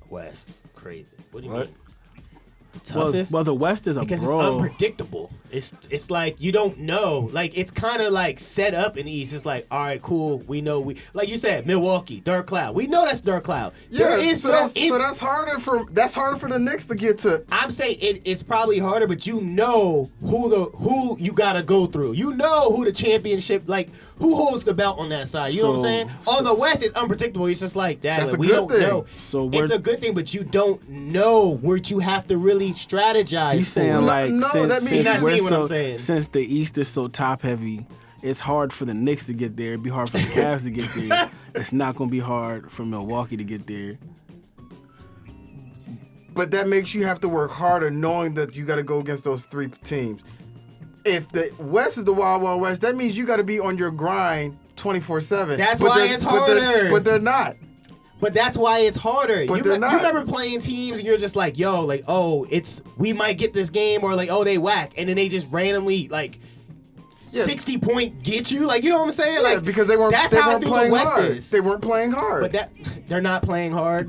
A: West, crazy. What do you
B: What?
A: mean? Toughest?
C: Well, the West is a
A: because
C: brawl.
A: it's unpredictable. It's like you don't know. Like it's kind of like set up in the East. It's like, all right, cool. We know like you said, Milwaukee, dark cloud. We know that's dark cloud.
B: Yeah,
A: There is
B: so
A: no
B: that's harder for the Knicks to get to.
A: I'm saying it's probably harder, but you know who you gotta go through. You know who the championship, like who holds the belt on that side. You know what I'm saying? On the West, it's unpredictable. It's just like that.
B: That's
A: Like,
B: a
A: we
B: good
A: don't
B: thing.
A: know.
C: So
A: it's a good thing, but you don't know where you have to really strategize.
C: He's saying
A: for.
C: like
B: No,
C: since,
B: that means
C: since
A: you're not
C: we're
A: seeing what I'm
C: so
A: saying.
C: since the East is so top heavy, it's hard for the Knicks to get there. It'd be hard for the Cavs to get there. It's not gonna be hard for Milwaukee to get there.
B: But that makes you have to work harder, knowing that you got to go against those 3 teams. If the West is the Wild Wild West, that means you got to be on your grind 24/7.
A: That's why it's harder.
B: But they're not.
A: But that's why it's harder.
B: But they're not.
A: You remember playing teams and you're just like, yo, like, oh, we might get this game, or like, oh, they whack, and then they just randomly like 60-point get you. Like, you know what I'm saying?
B: Yeah,
A: Like,
B: because they weren't
A: that's how I think
B: playing
A: the West
B: hard.
A: is.
B: They weren't playing hard.
A: But they're not playing hard.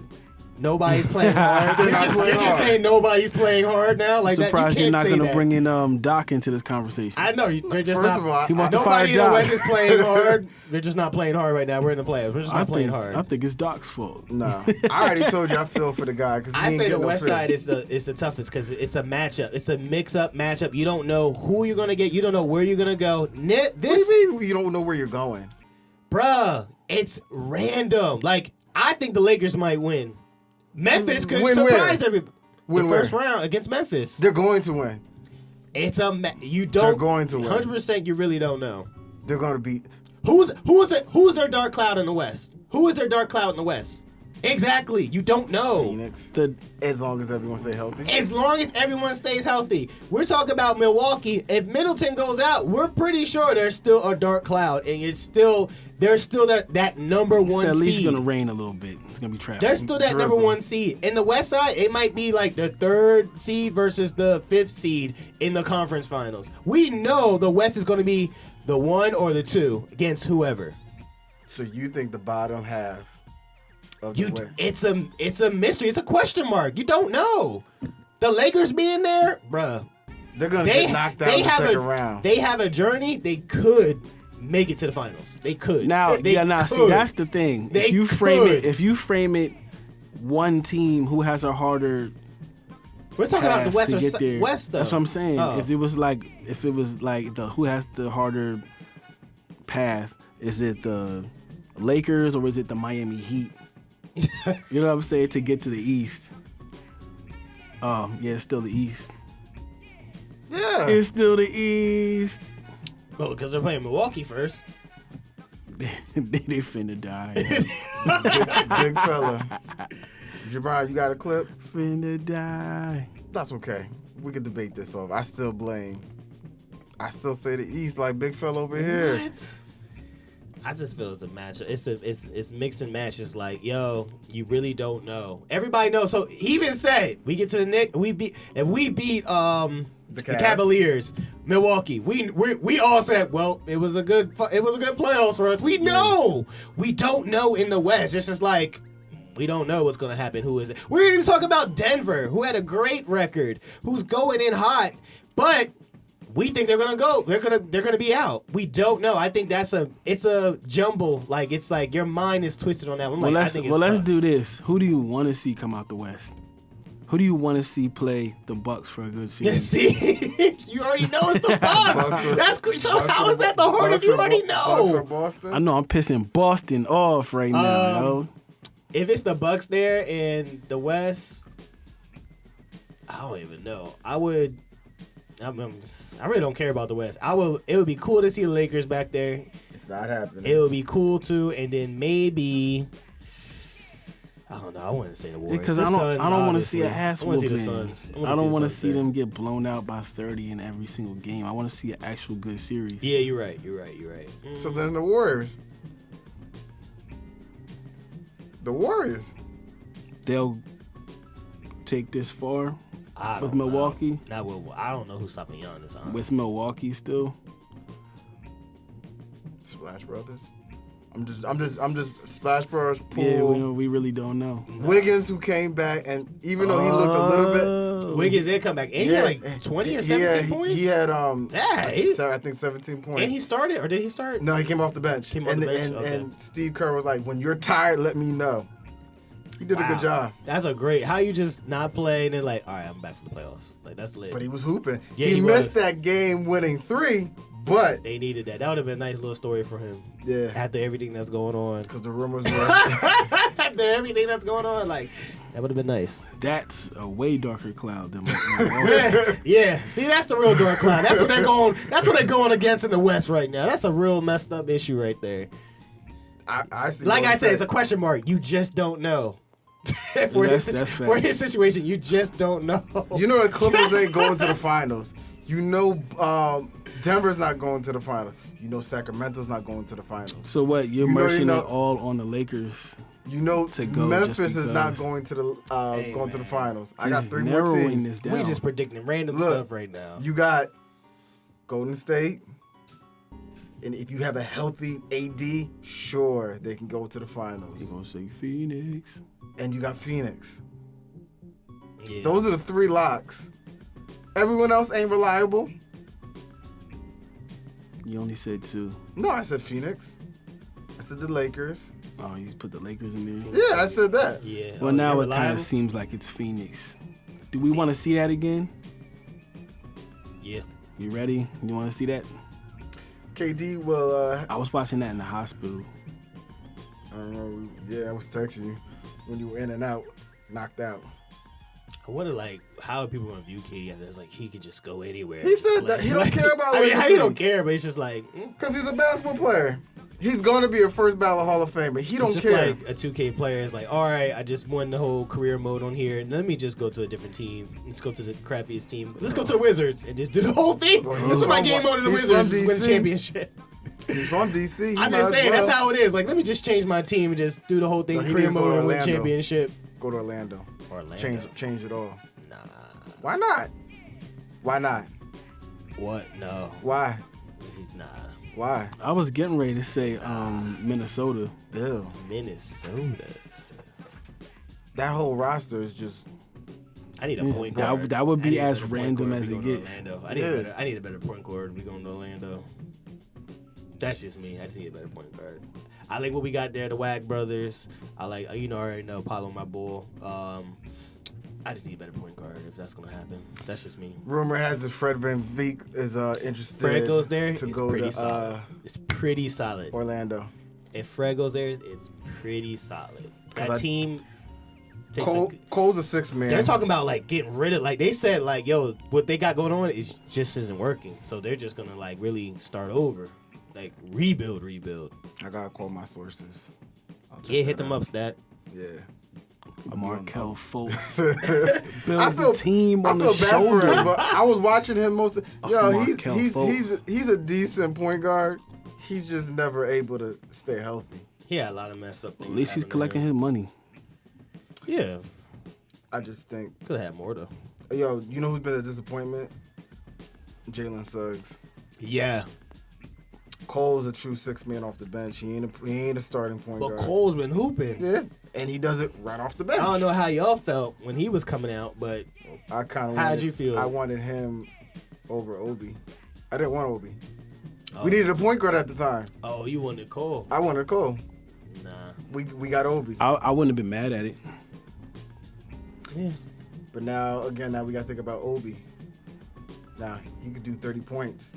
A: Nobody's playing hard.
B: They're
A: You're
B: not
A: just,
B: playing
A: you're just
B: hard.
A: saying nobody's playing hard now. Like
C: Surprised
A: that, you
C: you're
A: can't
C: not
A: say
C: gonna
A: that.
C: bring in Doc into this conversation.
A: I know they're just
B: First
A: not.
B: of all,
C: He wants to fire
A: nobody in the
C: Doc.
A: West is playing hard. They're just not playing hard right now. We're in the playoffs. We're just not playing hard.
C: I think it's Doc's fault.
B: No, I already told you I feel for the guy because
A: I say the West side is the toughest because it's a matchup. It's a mix-up matchup. You don't know who you're gonna get. You don't know where you're gonna go.
B: What do you mean you don't know where you're going?
A: Bruh, it's random. Like I think the Lakers might win. Memphis could
B: Win
A: surprise
B: where?
A: everybody.
B: Win
A: the
B: where?
A: first round against Memphis.
B: They're going to win.
A: It's you don't.
B: They're going to win.
A: 100%. You really don't know.
B: They're going to beat.
A: Who's their dark cloud in the West? Who is their dark cloud in the West? Exactly. You don't know.
B: Phoenix. As long as everyone stay healthy.
A: As long as everyone stays healthy. We're talking about Milwaukee. If Middleton goes out, we're pretty sure there's still a dark cloud, and there's still that number one seed.
C: It's at least gonna rain a little bit. It's gonna be traffic.
A: There's still that
B: Drizzle.
A: number one seed. In the West side, it might be like the 3rd seed versus the 5th seed in the conference finals. We know the West is going to be the 1 or the 2 against whoever.
B: So you think the bottom half of the West?
A: It's a mystery. It's a question mark. You don't know. The Lakers being there, bruh.
B: They're going to get knocked out in the second round.
A: They have a journey. They could make it to the finals. They could.
C: See, that's the thing.
A: They
C: if you frame it one team who has a harder
A: We're talking about the
C: path
A: West
C: to
A: or
C: get there.
A: West, though.
C: That's what I'm saying.
A: Oh.
C: If it was like the who has the harder path, is it the Lakers or is it the Miami Heat? You know what I'm saying? To get to the East. Oh, yeah, it's still the East.
B: Yeah.
C: It's still the East.
A: Well, because they're playing Milwaukee first.
C: they finna die.
B: Big fella. Jabron, you got a clip?
C: Finna die.
B: That's okay. We can debate this off. I still say the East like big fella over here.
A: What? I just feel it's a match. It's mix and match. It's like, yo, you really don't know. Everybody knows. So he even said we get to the Knicks. We beat the Cavaliers, Milwaukee. We all said, well, it was a good playoffs for us. We know. We don't know in the West. It's just like we don't know what's gonna happen. Who is it? We're even talking about Denver, who had a great record, who's going in hot, but we think they're gonna go. They're gonna be out. We don't know. I think it's a jumble. Like it's like your mind is twisted on that one.
C: Let's do this. Who do you want to see come out the West? Who do you want to see play the Bucks for a good series?
A: See, you already know it's the Bucks. That's good. So how is that the hard if you already know?
B: Bucks or Boston?
C: I know I'm pissing Boston off right now, yo.
A: If it's the Bucks there in the West, I don't even know. I really don't care about the West. It would be cool to see the Lakers back there.
B: It's not happening.
A: It would be cool too, and then maybe I don't know. I want to say the Warriors
C: Because I don't want to see an ass
A: I want to
C: whooping.
A: see the Suns.
C: I don't want to see them get blown out by 30 in every single game. I want to see an actual good series.
A: Yeah, you're right.
B: So then the Warriors.
C: They'll take this far
A: I
C: with
A: don't know.
C: Milwaukee.
A: I don't know who's stopping Giannis. Honestly.
C: With Milwaukee still.
B: Splash Brothers. I'm just Splash Brothers.
C: Yeah,
B: Poole.
C: we really don't know.
B: Wiggins, who came back, and even though he looked a little bit,
A: Wiggins did come back, and he had like 20 or 17 points.
B: He had
A: Dang.
B: I think 17 points.
A: And he started, or did he start?
B: No, he came off the bench. And Steve Kerr was like, "When you're tired, let me know." He did a good job.
A: That's a great. How you just not play and then like, all right, I'm back for the playoffs. Like that's lit.
B: But he was hooping.
A: Yeah,
B: he missed
A: was.
B: that game-winning 3, but
A: They needed that. That would have been a nice little story for him.
B: Yeah.
A: After everything that's going on.
B: Because the rumors were.
A: After everything that's going on, like that would have been nice.
C: That's a way darker cloud than Milwaukee.
A: Yeah. See, that's the real dark cloud. That's what they're going. That's what they're going against in the West right now. That's a real messed up issue right there.
B: I see.
A: Like I said, it's a question mark. You just don't know. We're in his situation. You just don't know.
B: You know the Clippers ain't going to the finals. You know Denver's not going to the finals. You know Sacramento's not going to the finals.
C: So what? You're merging it all on the Lakers.
B: You know
C: to go
B: Memphis is not going to the finals. I got 3 more teams.
A: We just predicting random stuff right now.
B: You got Golden State. And if you have a healthy AD, sure, they can go to the finals.
C: You're going to say Phoenix.
B: And you got Phoenix.
A: Yeah.
B: Those are the 3 locks. Everyone else ain't reliable.
C: You only said 2.
B: No, I said Phoenix. I said the Lakers.
C: Oh, you put the Lakers in there?
B: Yeah, I said that.
A: Yeah.
C: Well, now it kind of seems like it's Phoenix. Do we want to see that again?
A: Yeah.
C: You ready? You want to see that?
B: KD will...
C: I was watching that in the hospital.
B: I don't know. Yeah, I was texting you when you were in and out, knocked out.
A: I wonder, like, how people want to view KD as like he could just go anywhere.
B: He said that he don't care about.
A: I mean, how you don't care, but it's just like
B: because he's a basketball player. He's going to be a first ballot Hall of Famer. He don't care.
A: Like a 2K player is like, all right, I just won the whole career mode on here. Let me just go to a different team. Let's go to the crappiest team. Let's go to the Wizards and just do the whole thing. This is my game mode of the Wizards. Just win championship.
B: He's from DC.
A: I'm just saying that's how it is. Like, let me just change my team and just do the whole thing. Career mode and win championship.
B: Go to Orlando. Change it all.
A: Nah.
B: Why not? Why not?
A: What? No.
B: Why?
A: He's not.
B: Why?
C: I was getting ready to say Minnesota.
B: Ew.
A: Minnesota.
B: That whole roster is just.
A: I need a point guard.
C: That would be as random as it gets.
A: I need a better point guard. We going to Orlando. That's just me. I just need a better point guard. I like what we got there, the Wag brothers. I like, I already know Paulo, my bull. I just need a better point guard if that's gonna happen. That's just me.
B: Rumor has it Fred VanVleet is interested.
A: Fred goes there.
B: To
A: it's
B: go
A: pretty
B: to
A: solid. It's pretty solid.
B: Orlando.
A: If Fred goes there, it's pretty solid. That team.
B: Cole's a 6 man.
A: They're talking about like getting rid of, like they said, like, yo, what they got going on is just isn't working. So they're just gonna like really start over, like rebuild.
B: I gotta call my sources.
A: Yeah, hit them up, Stat.
B: Yeah.
C: Markel Fultz.
B: I feel
C: team on
B: I feel
C: the
B: bad
C: shoulder.
B: for him, but I was watching him most of. Yo,
C: Markel Fultz.
B: he's a decent point guard. He's just never able to stay healthy.
A: He had a lot of messed up things.
C: At least he's collecting his money.
A: Yeah.
B: I just think.
A: Could have had more though.
B: Yo, you know who's been a disappointment? Jalen Suggs.
A: Yeah.
B: Cole's a true 6 man off the bench. He ain't a starting point guard.
A: But Cole's been hooping.
B: Yeah, and he does it right off the bench.
A: I don't know how y'all felt when he was coming out, but
B: I kind of.
A: How'd you feel?
B: I wanted him over Obi. I didn't want Obi.
A: Oh.
B: We needed a point guard at the time.
A: Oh, you wanted Cole?
B: I wanted Cole.
A: Nah.
B: We got Obi.
C: I wouldn't have been mad at it.
A: Yeah.
B: But now we got to think about Obi. Now, he could do 30 points.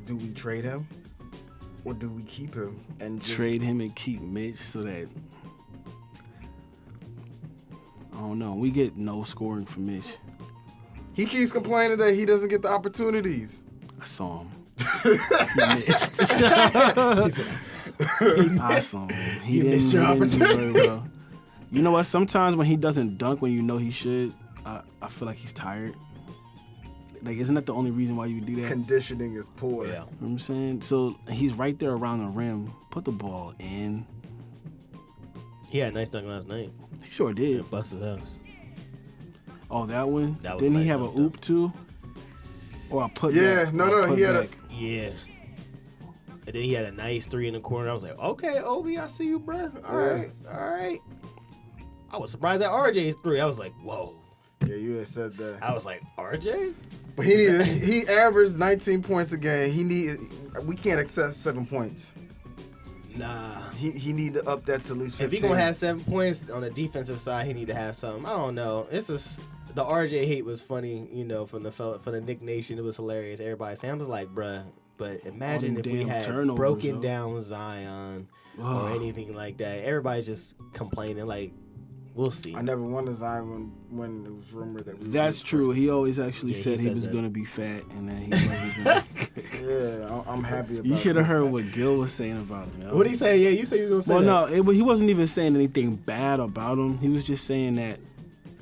B: Do we trade him? Or do we keep him and just
C: Trade him and keep Mitch so that, I don't know, we get no scoring from Mitch.
B: He keeps complaining that he doesn't get the opportunities.
C: I saw him. He missed. I saw him. He didn't
A: missed your
C: do
A: opportunity.
C: very well. You know what? Sometimes when he doesn't dunk when you know he should, I feel like he's tired. Like, isn't that the only reason why you would do that?
B: Conditioning is poor.
A: Yeah.
C: You know what I'm saying? So he's right there around the rim. Put the ball in.
A: He had a nice dunk last night.
C: He sure did.
A: Yeah, bust his ass.
C: Oh, that one?
A: That was
C: Didn't he
A: nice
C: have a
A: dunk,
C: oop too? Or a put
B: Yeah,
C: back?
B: no, he had a.
A: Yeah. And then he had a nice 3 in the corner. I was like, okay, Obi, I see you, bro. All right. I was surprised at RJ's 3. I was like, whoa.
B: Yeah, you had said that.
A: I was like, RJ?
B: But he averaged 19 points a game. We can't accept 7 points.
A: Nah.
B: He need to up that to at least 15.
A: If he gonna have 7 points on the defensive side, he need to have something. I don't know. It's just the RJ hate was funny, you know, from the Knick Nation. It was hilarious. Everybody saying, I was like, bruh. But imagine if we had broken down Zion or anything like that. Everybody's just complaining. Like, we'll see.
B: I never wanted Zion when it was rumored that we
C: That's true. He always actually said he was going to be fat and that he wasn't going to.
B: Yeah, I'm happy about it.
C: You should have heard what Gil was saying about him.
A: What did he say? Yeah, you said you were going to say that.
C: No, he wasn't even saying anything bad about him. He was just saying that,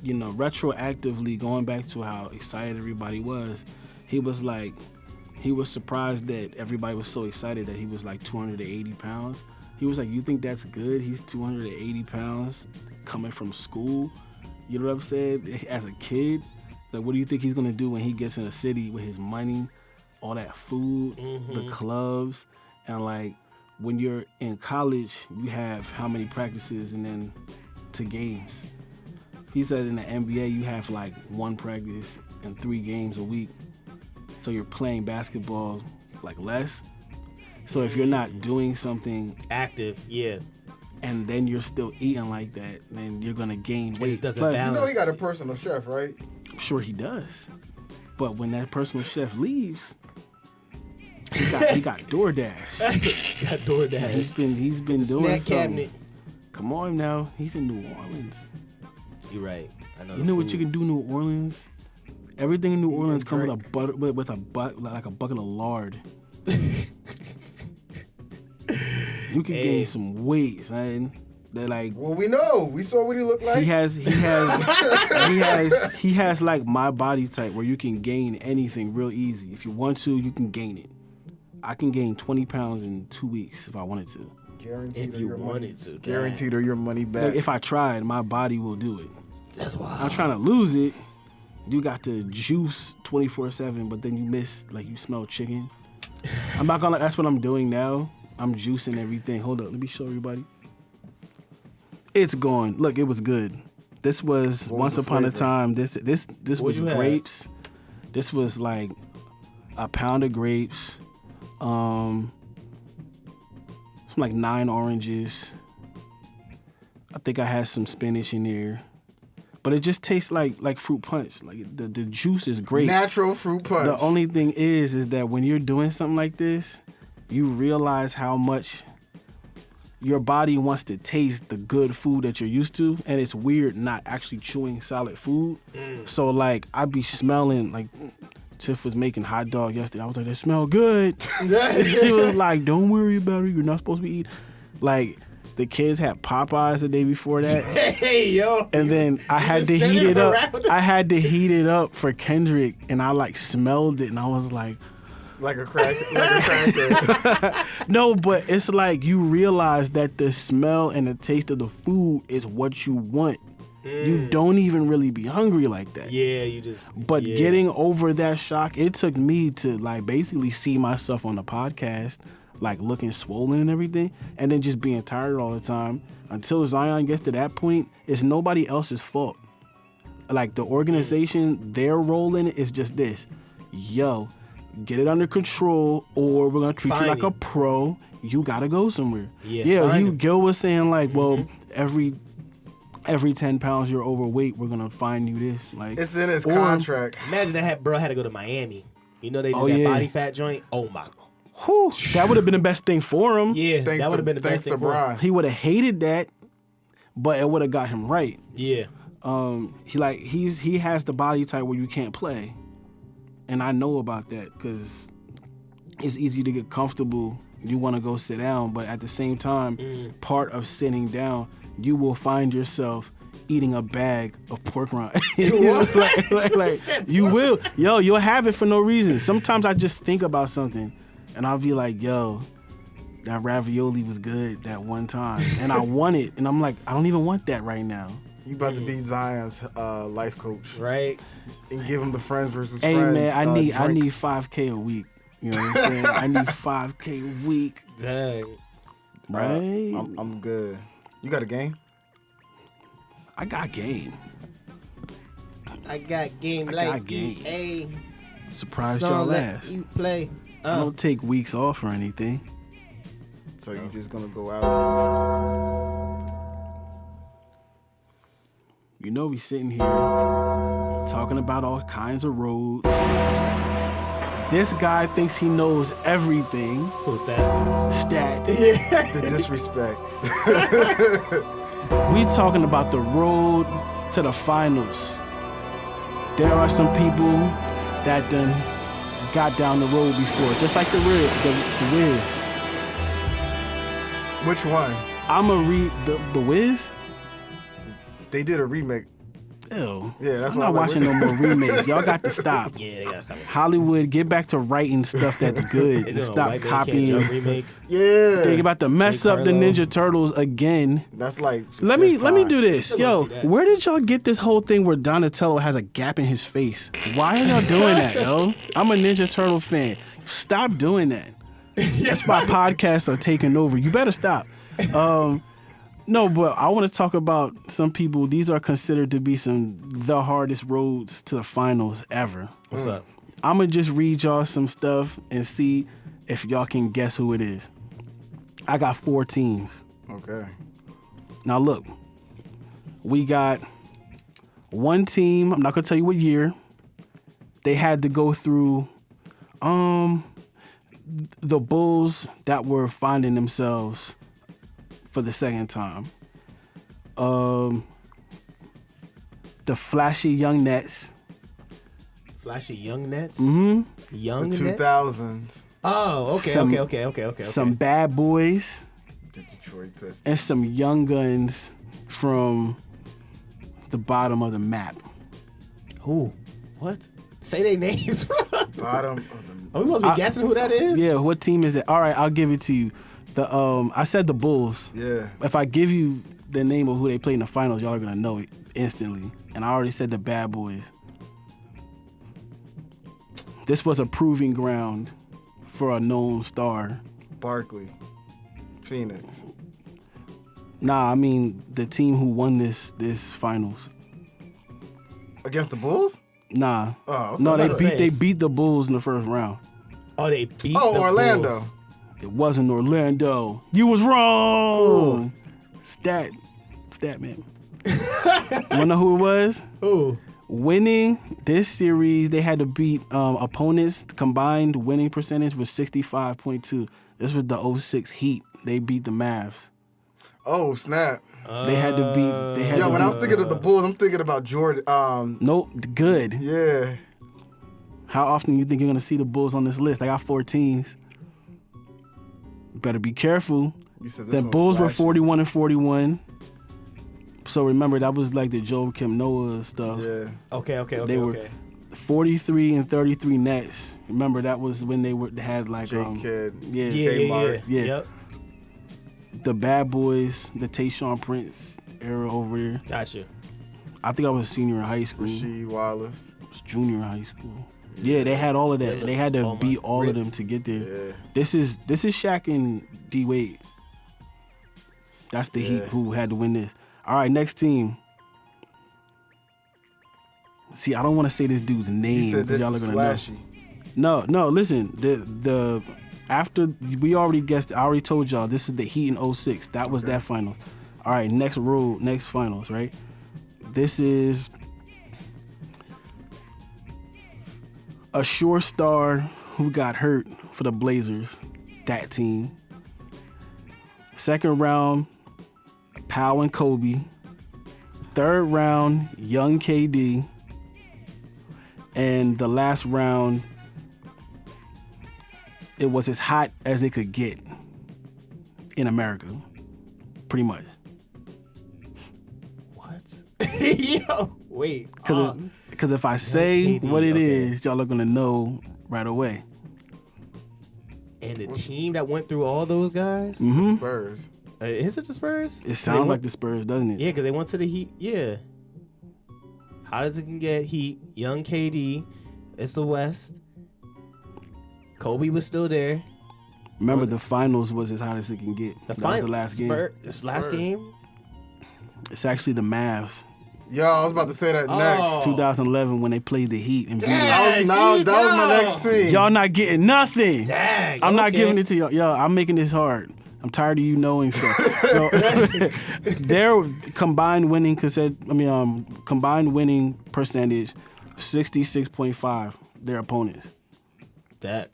C: you know, retroactively going back to how excited everybody was, he was like, he was surprised that everybody was so excited that he was like 280 pounds. He was like, you think that's good? He's 280 pounds coming from school. You know what I'm saying? As a kid, like, what do you think he's going to do when he gets in a city with his money, all that food, the clubs, and like when you're in college, you have how many practices and then to games. He said in the NBA, you have like 1 practice and 3 games a week. So you're playing basketball like less. So if you're not doing something
A: active, yeah,
C: and then you're still eating like that, then you're gonna gain weight.
A: Plus,
B: you know he got a personal chef, right?
C: I'm sure he does. But when that personal chef leaves, he got DoorDash.
A: Got DoorDash.
C: He's been doing
A: snack
C: something.
A: cabinet.
C: Come on now, he's in New Orleans.
A: You're right. I know.
C: You know what you can do in New Orleans? Everything in New Orleans comes with a bucket of lard. You can gain some weight, son. They're like,
B: well, we know. We saw what he looked like.
C: he has like my body type where you can gain anything real easy. If you want to, you can gain it. I can gain 20 pounds in 2 weeks if I wanted to.
B: Guaranteed
A: if you wanted to.
B: Guaranteed or your money back.
C: Like, if I tried, my body will do it.
A: That's wild.
C: I'm trying to lose it. You got to juice 24/7, but then you miss, like, you smell chicken. I'm not gonna. That's what I'm doing now. I'm juicing everything. Hold up, let me show everybody. It's gone. Look, it was good. This was once upon a time. This was grapes. This was like a pound of grapes. Some like 9 oranges. I think I had some spinach in there. but it just tastes like fruit punch. Like the juice is great.
B: Natural fruit punch.
C: The only thing is that when you're doing something like this, you realize how much your body wants to taste the good food that you're used to, and it's weird not actually chewing solid food. So like I be smelling like Tiff was making hot dog yesterday. I was like, they smell good. She was like, don't worry about it. You're not supposed to be eating. Like the kids had Popeyes the day before that.
A: Hey yo!
C: And then I had to heat it up. I had to heat it up for Kendrick, and I like smelled it, and I was like.
B: Like a cracker.
C: No, but it's like you realize that the smell and the taste of the food is what you want. You don't even really be hungry like that.
A: Yeah, you just.
C: But getting over that shock, it took me to like basically see myself on the podcast, like looking swollen and everything, and then just being tired all the time. Until Zion gets to that point, it's nobody else's fault. Like the organization, their role in it is just this. Yo, get it under control, or we're gonna treat you like a pro. You gotta go somewhere. Gil was saying like, well, every 10 pounds you're overweight, we're gonna fine you this. Like
B: it's in his contract.
A: Imagine that bro had to go to Miami. You know they did that body fat joint. Oh my.
C: Whew, that would have been the best thing for him.
A: Yeah, that would have been the best thing for him.
C: He would have hated that, but it would have got him right.
A: Yeah.
C: He has the body type where you can't play. And I know about that because it's easy to get comfortable. You want to go sit down, but at the same time, part of sitting down, you will find yourself eating a bag of pork rind. like you will. Yo, you'll have it for no reason. Sometimes I just think about something, and I'll be like, yo, that ravioli was good that one time, and I want it, and I'm like, I don't even want that right now.
B: You about to be Zion's life coach,
A: right?
B: And give him the Frnds versus Frnds.
C: Hey man, I need $5K a week. You know what I'm saying? I need $5K a week.
A: Dang.
C: Right?
B: I'm good. You got a game?
C: I got game.
A: I got game. EA.
C: Surprised y'all ass.
A: You play.
C: I don't take weeks off or anything.
B: So you just gonna go out?
C: You know we sitting here talking about all kinds of roads. This guy thinks he knows everything.
A: Who's that?
C: Stat.
B: The disrespect.
C: We talking about the road to the finals. There are some people that done got down the road before, just like the Wiz.
B: Which one?
C: I'ma read the Wiz.
B: They did a remake.
C: Ew.
B: Yeah, that's
C: I'm
B: why
C: not watching no more remakes. Y'all got to stop.
A: Yeah, they gotta stop.
C: Hollywood, get back to writing stuff that's good and stop copying.
B: Yeah.
C: They about to mess up the Ninja Turtles again.
B: That's like
C: let me do this. Yo, where did y'all get this whole thing where Donatello has a gap in his face? Why are y'all doing that, yo? I'm a Ninja Turtle fan. Stop doing that. That's why podcasts are taking over. You better stop. No, but I want to talk about some people. These are considered to be the hardest roads to the finals ever.
A: What's up?
C: I'm going to just read y'all some stuff and see if y'all can guess who it is. I got 4 teams.
B: Okay.
C: Now, look. We got one team. I'm not going to tell you what year. They had to go through the Bulls that were finding themselves for the second time. The flashy young Nets.
A: Flashy young Nets?
C: Mm-hmm.
A: Young
B: the
A: Nets?
B: 2000s.
A: Oh, okay.
C: Some bad boys.
B: The Detroit Pistons.
C: And some young guns from the bottom of the map.
A: Who? What? Say their names.
B: Bottom of the
A: Are we supposed to be guessing who that is?
C: Yeah, what team is it? All right, I'll give it to you. I said the Bulls.
B: Yeah.
C: If I give you the name of who they played in the finals, y'all are gonna know it instantly. And I already said the bad boys. This was a proving ground for a known star.
B: Barkley. Phoenix.
C: Nah, I mean the team who won this finals.
B: Against the Bulls?
C: Nah.
B: Oh,
C: no, they beat the Bulls in the first round.
A: Oh, they beat
B: Orlando.
A: Bulls.
C: It wasn't Orlando. You was wrong.
B: Cool.
C: Stat man. Wanna know who it was?
A: Who?
C: Winning this series, they had to beat opponents. Combined winning percentage was 65.2. This was the 06 Heat. They beat the Mavs.
B: Oh snap!
C: They had to beat.
B: When I was thinking of the Bulls, I'm thinking about Jordan.
C: Nope, good.
B: Yeah.
C: How often do you think you're gonna see the Bulls on this list? I got 4 teams. Better be careful.
B: You said this
C: The
B: one's
C: Bulls were
B: flashy.
C: 41-41. So remember, that was like the Joe Kim Noah stuff.
B: Yeah.
A: Okay.
C: They were 43-33 Nets. Remember, that was when they had like
B: J-Kid.
C: yeah.
A: Yeah.
C: Yep. The Bad Boys, the Tayshaun Prince era over here.
A: Gotcha.
C: I think I was a senior in high school.
B: Rasheed Wallace.
C: I was junior in high school. Yeah, they had all of that. They had to beat all of them to get there.
B: Yeah.
C: This is Shaq and D Wade. That's the Heat who had to win this. All right, next team. See, I don't want to say this dude's name.
B: You said this
C: y'all are
B: is
C: gonna
B: flashy.
C: know. No. Listen, the after we already guessed. I already told y'all this is the Heat in 06. That was that finals. All right, next finals. Right. This is a sure star who got hurt for the Blazers. That team. Second round, Powell and Kobe. Third round, young KD. And the last round, it was as hot as it could get in America. Pretty much.
A: What? Yo, wait.
C: Because if I say
A: KD,
C: what it is, y'all are going to know right away.
A: And the team that went through all those guys?
B: The Spurs.
A: Is it the Spurs?
C: It sounds like the Spurs, doesn't it?
A: Yeah, because they went to the Heat. Yeah. How does it can get Heat? Young KD. It's the West. Kobe was still there.
C: Remember, the finals was as hot as it can get. That was the last game.
A: This last game?
C: It's actually the Mavs.
B: Yo, I was about to say that next.
C: 2011 when they played the Heat and beat them.
B: That was my next team.
C: Y'all not getting nothing.
A: Dang,
C: I'm not giving it to y'all. Yo, I'm making this hard. I'm tired of you knowing stuff. So, their combined winning percentage, 66.5. Their opponents.
A: That.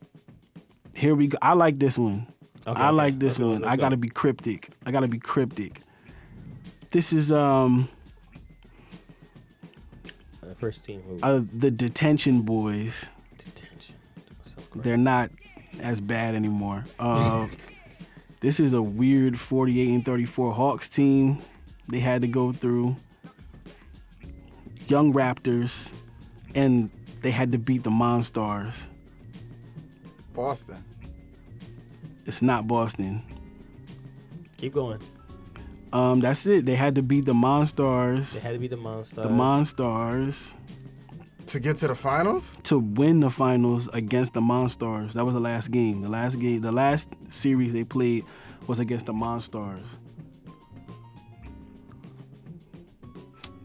C: Here we go. I like this one.
A: Okay,
C: I like this one.
A: Let's
C: I
A: go.
C: gotta be cryptic. This is
A: The first team.
C: the Detention Boys.
A: Detention.
C: They're not as bad anymore. This is a weird 48-34 Hawks team they had to go through. Young Raptors, and they had to beat the Monstars.
B: Boston.
C: It's not Boston.
A: Keep going.
C: That's it. They had to beat the Monstars.
A: They had to be the Monstars.
C: The Monstars.
B: To get to the finals?
C: To win the finals against the Monstars. That was the last game. The last series they played was against the Monstars.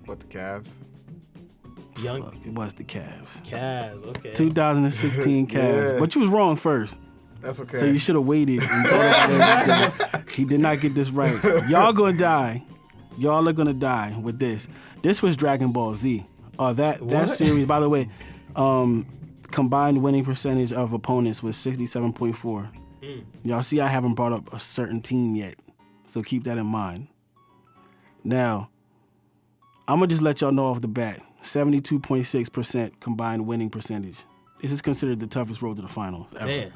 B: What, the Cavs?
C: Fuck, it was the Cavs.
A: Cavs, okay.
C: 2016 Cavs.
B: Yeah.
C: But you was wrong first.
B: That's okay.
C: So you should have waited. And thought about everything. He did not get this right. Y'all gonna die. Y'all are gonna die with this. This was Dragon Ball Z. That series, by the way, combined winning percentage of opponents was 67.4. Y'all see I haven't brought up a certain team yet. So keep that in mind. Now, I'm going to just let y'all know off the bat, 72.6% combined winning percentage. This is considered the toughest road to the finals ever.
A: Damn.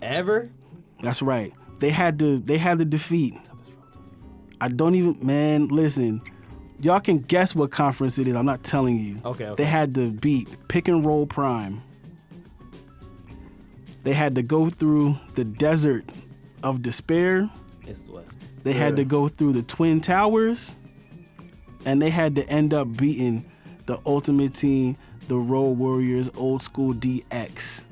A: Ever?
C: That's right. They had to defeat. I don't even, man, listen. Y'all can guess what conference it is. I'm not telling you.
A: Okay.
C: They had to beat Pick and Roll Prime. They had to go through the Desert of Despair.
A: It's the West.
C: They had to go through the Twin Towers. And they had to end up beating the Ultimate Team, the Road Warriors, Old School DX.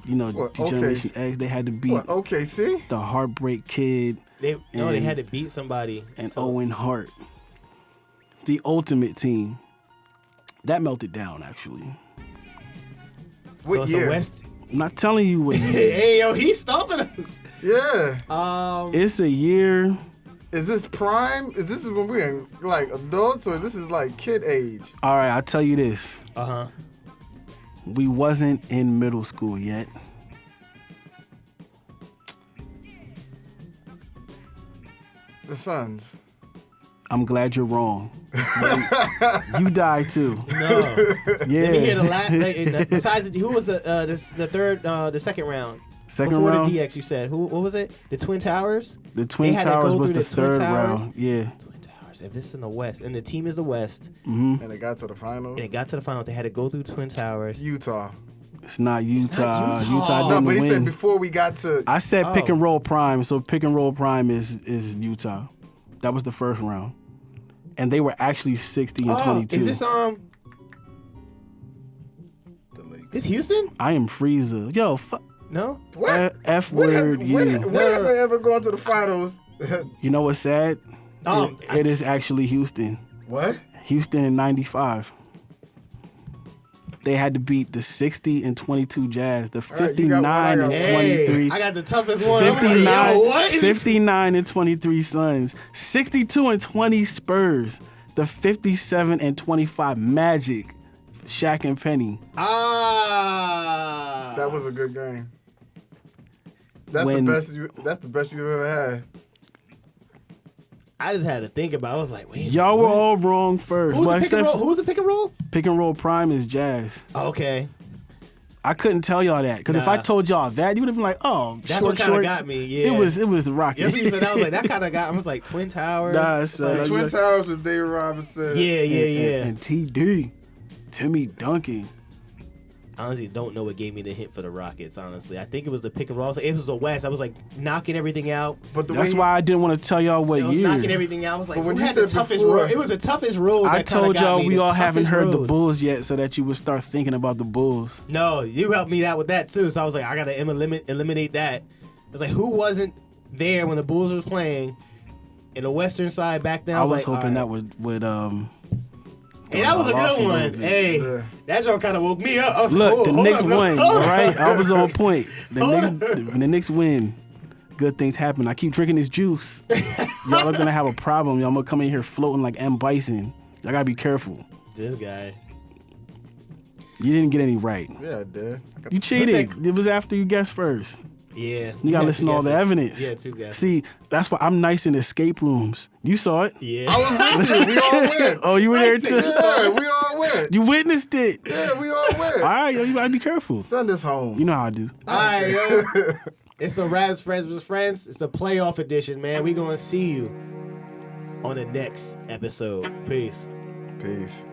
C: You know, Generation X. They had to beat
B: OKC?
C: the Heartbreak Kid.
A: They had to beat somebody.
C: And Owen Hart. The Ultimate Team. That melted down, actually.
B: What year?
A: West.
C: I'm not telling you what year.
A: Hey, yo, he's stomping us.
B: Yeah.
C: It's a year
B: Is this prime? Is this when we're in, like adults, or this is like kid age?
C: All right, I'll tell you this.
A: Uh-huh.
C: We wasn't in middle school yet.
B: The Suns.
C: I'm glad you're wrong. You died too.
A: No.
C: Yeah.
A: Let me hear the last. Besides, who was the second round?
C: Second
A: Before
C: round.
A: the DX, you said what was it? The Twin Towers.
C: The Twin
A: They had to
C: Towers
A: go
C: was
A: through
C: the
A: the Twin
C: third
A: Towers?
C: round. Yeah.
A: Twin Towers. If it's in the West, and the team is the West,
B: And they got to the finals.
A: and it got to the finals, they had to go through Twin Towers.
B: Utah.
C: It's not Utah.
A: Utah.
C: Utah
B: No,
C: didn't
B: but he
C: win.
B: said before we got to.
C: I said pick
A: Oh.
C: and roll prime, so pick and roll prime is Utah. That was the first round, and they were actually 60 and 22.
A: Is this
B: The Lakers.
A: This Houston?
C: I am Freezer. Yo,
A: No.
B: What?
C: F
B: When
C: word.
B: have, when,
C: You.
B: when have they ever gone to the finals?
C: You know what's sad? It is actually Houston.
B: What?
C: Houston in '95. They had to beat the 60 and 22 Jazz, the
B: right, you got one, I
C: 59
B: got
C: and
B: one.
C: 23.
A: I got the toughest one. I'm like, yo, what?
C: 59 and 23 Suns, 62 and 20 Spurs, the 57 and 25 Magic, Shaq and Penny.
B: That was a good game. That's
C: When-
B: the best. That's the best you've ever had.
A: I just had to think about it. I was like, wait.
C: Y'all were all wrong first.
A: Who's
C: Well,
A: the pick and
C: except
A: roll? Who's the pick and roll?
C: Pick and roll prime is Jazz.
A: Okay.
C: I couldn't tell y'all that because if I
A: Nah.
C: told y'all that, you would have been like, "Oh,
A: That's
C: short
A: what kinda
C: shorts."
A: got me, yeah.
C: It was the Rockets.
A: That's what you said. I was like, that kind of got. I was like, Twin Towers.
C: Nah, it's,
B: The
C: Like,
B: Twin Towers was David Robinson.
A: Yeah.
C: And TD, Timmy Duncan.
A: Honestly, don't know what gave me the hint for the Rockets. Honestly, I think it was the pick and roll. It was the West. I was like knocking everything out.
B: But the
C: That's
B: way
C: why I didn't want to tell y'all what
A: I was
C: year.
A: knocking everything out. I was like,
B: But when
A: who
B: you
A: had the
B: said
A: toughest
B: before-
A: road? It was the toughest road.
C: I
A: that kinda
C: told
A: got
C: y'all
A: me,
C: we
A: the
C: all haven't
A: toughest
C: heard the
A: road.
C: Bulls yet, so that you would start thinking about the Bulls.
A: No, you helped me out with that too. So I was like, I gotta eliminate that. I was like, who wasn't there when the Bulls were playing in the Western side back then?
C: I was
A: like,
C: hoping
A: all right.
C: that would
A: Hey, that was a
C: off a
A: good
C: little
A: one.
C: bit.
A: Hey,
B: Yeah.
A: that joke kind of woke me up. I was
C: look.
A: like,
C: The
A: hold
C: Knicks
A: up,
C: won.
A: no.
C: All right, I was on point.
A: Hold
C: When the Knicks win, good things happen. I keep drinking this juice. Y'all are gonna have a problem. Y'all gonna come in here floating like M. Bison. Y'all gotta be careful.
A: This guy.
C: You didn't get any right.
B: Yeah, I did.
C: You cheated. It was after you guessed first.
A: Yeah.
C: You gotta
A: had
C: listen
A: two
C: to all the
A: guesses.
C: evidence.
A: Yeah, two guesses.
C: See, that's why I'm nice in escape rooms. You saw it.
A: Yeah.
B: I was with you. We all went.
C: Oh, you were there too.
B: Yeah, we all went.
C: You witnessed it.
B: Yeah, we all went.
C: All right, yo, you gotta be careful.
B: Send us home.
C: You know how I do.
A: All right, yo. It's the Frnds vs Frnds. It's the playoff edition, man. We gonna see you on the next episode. Peace.
B: Peace.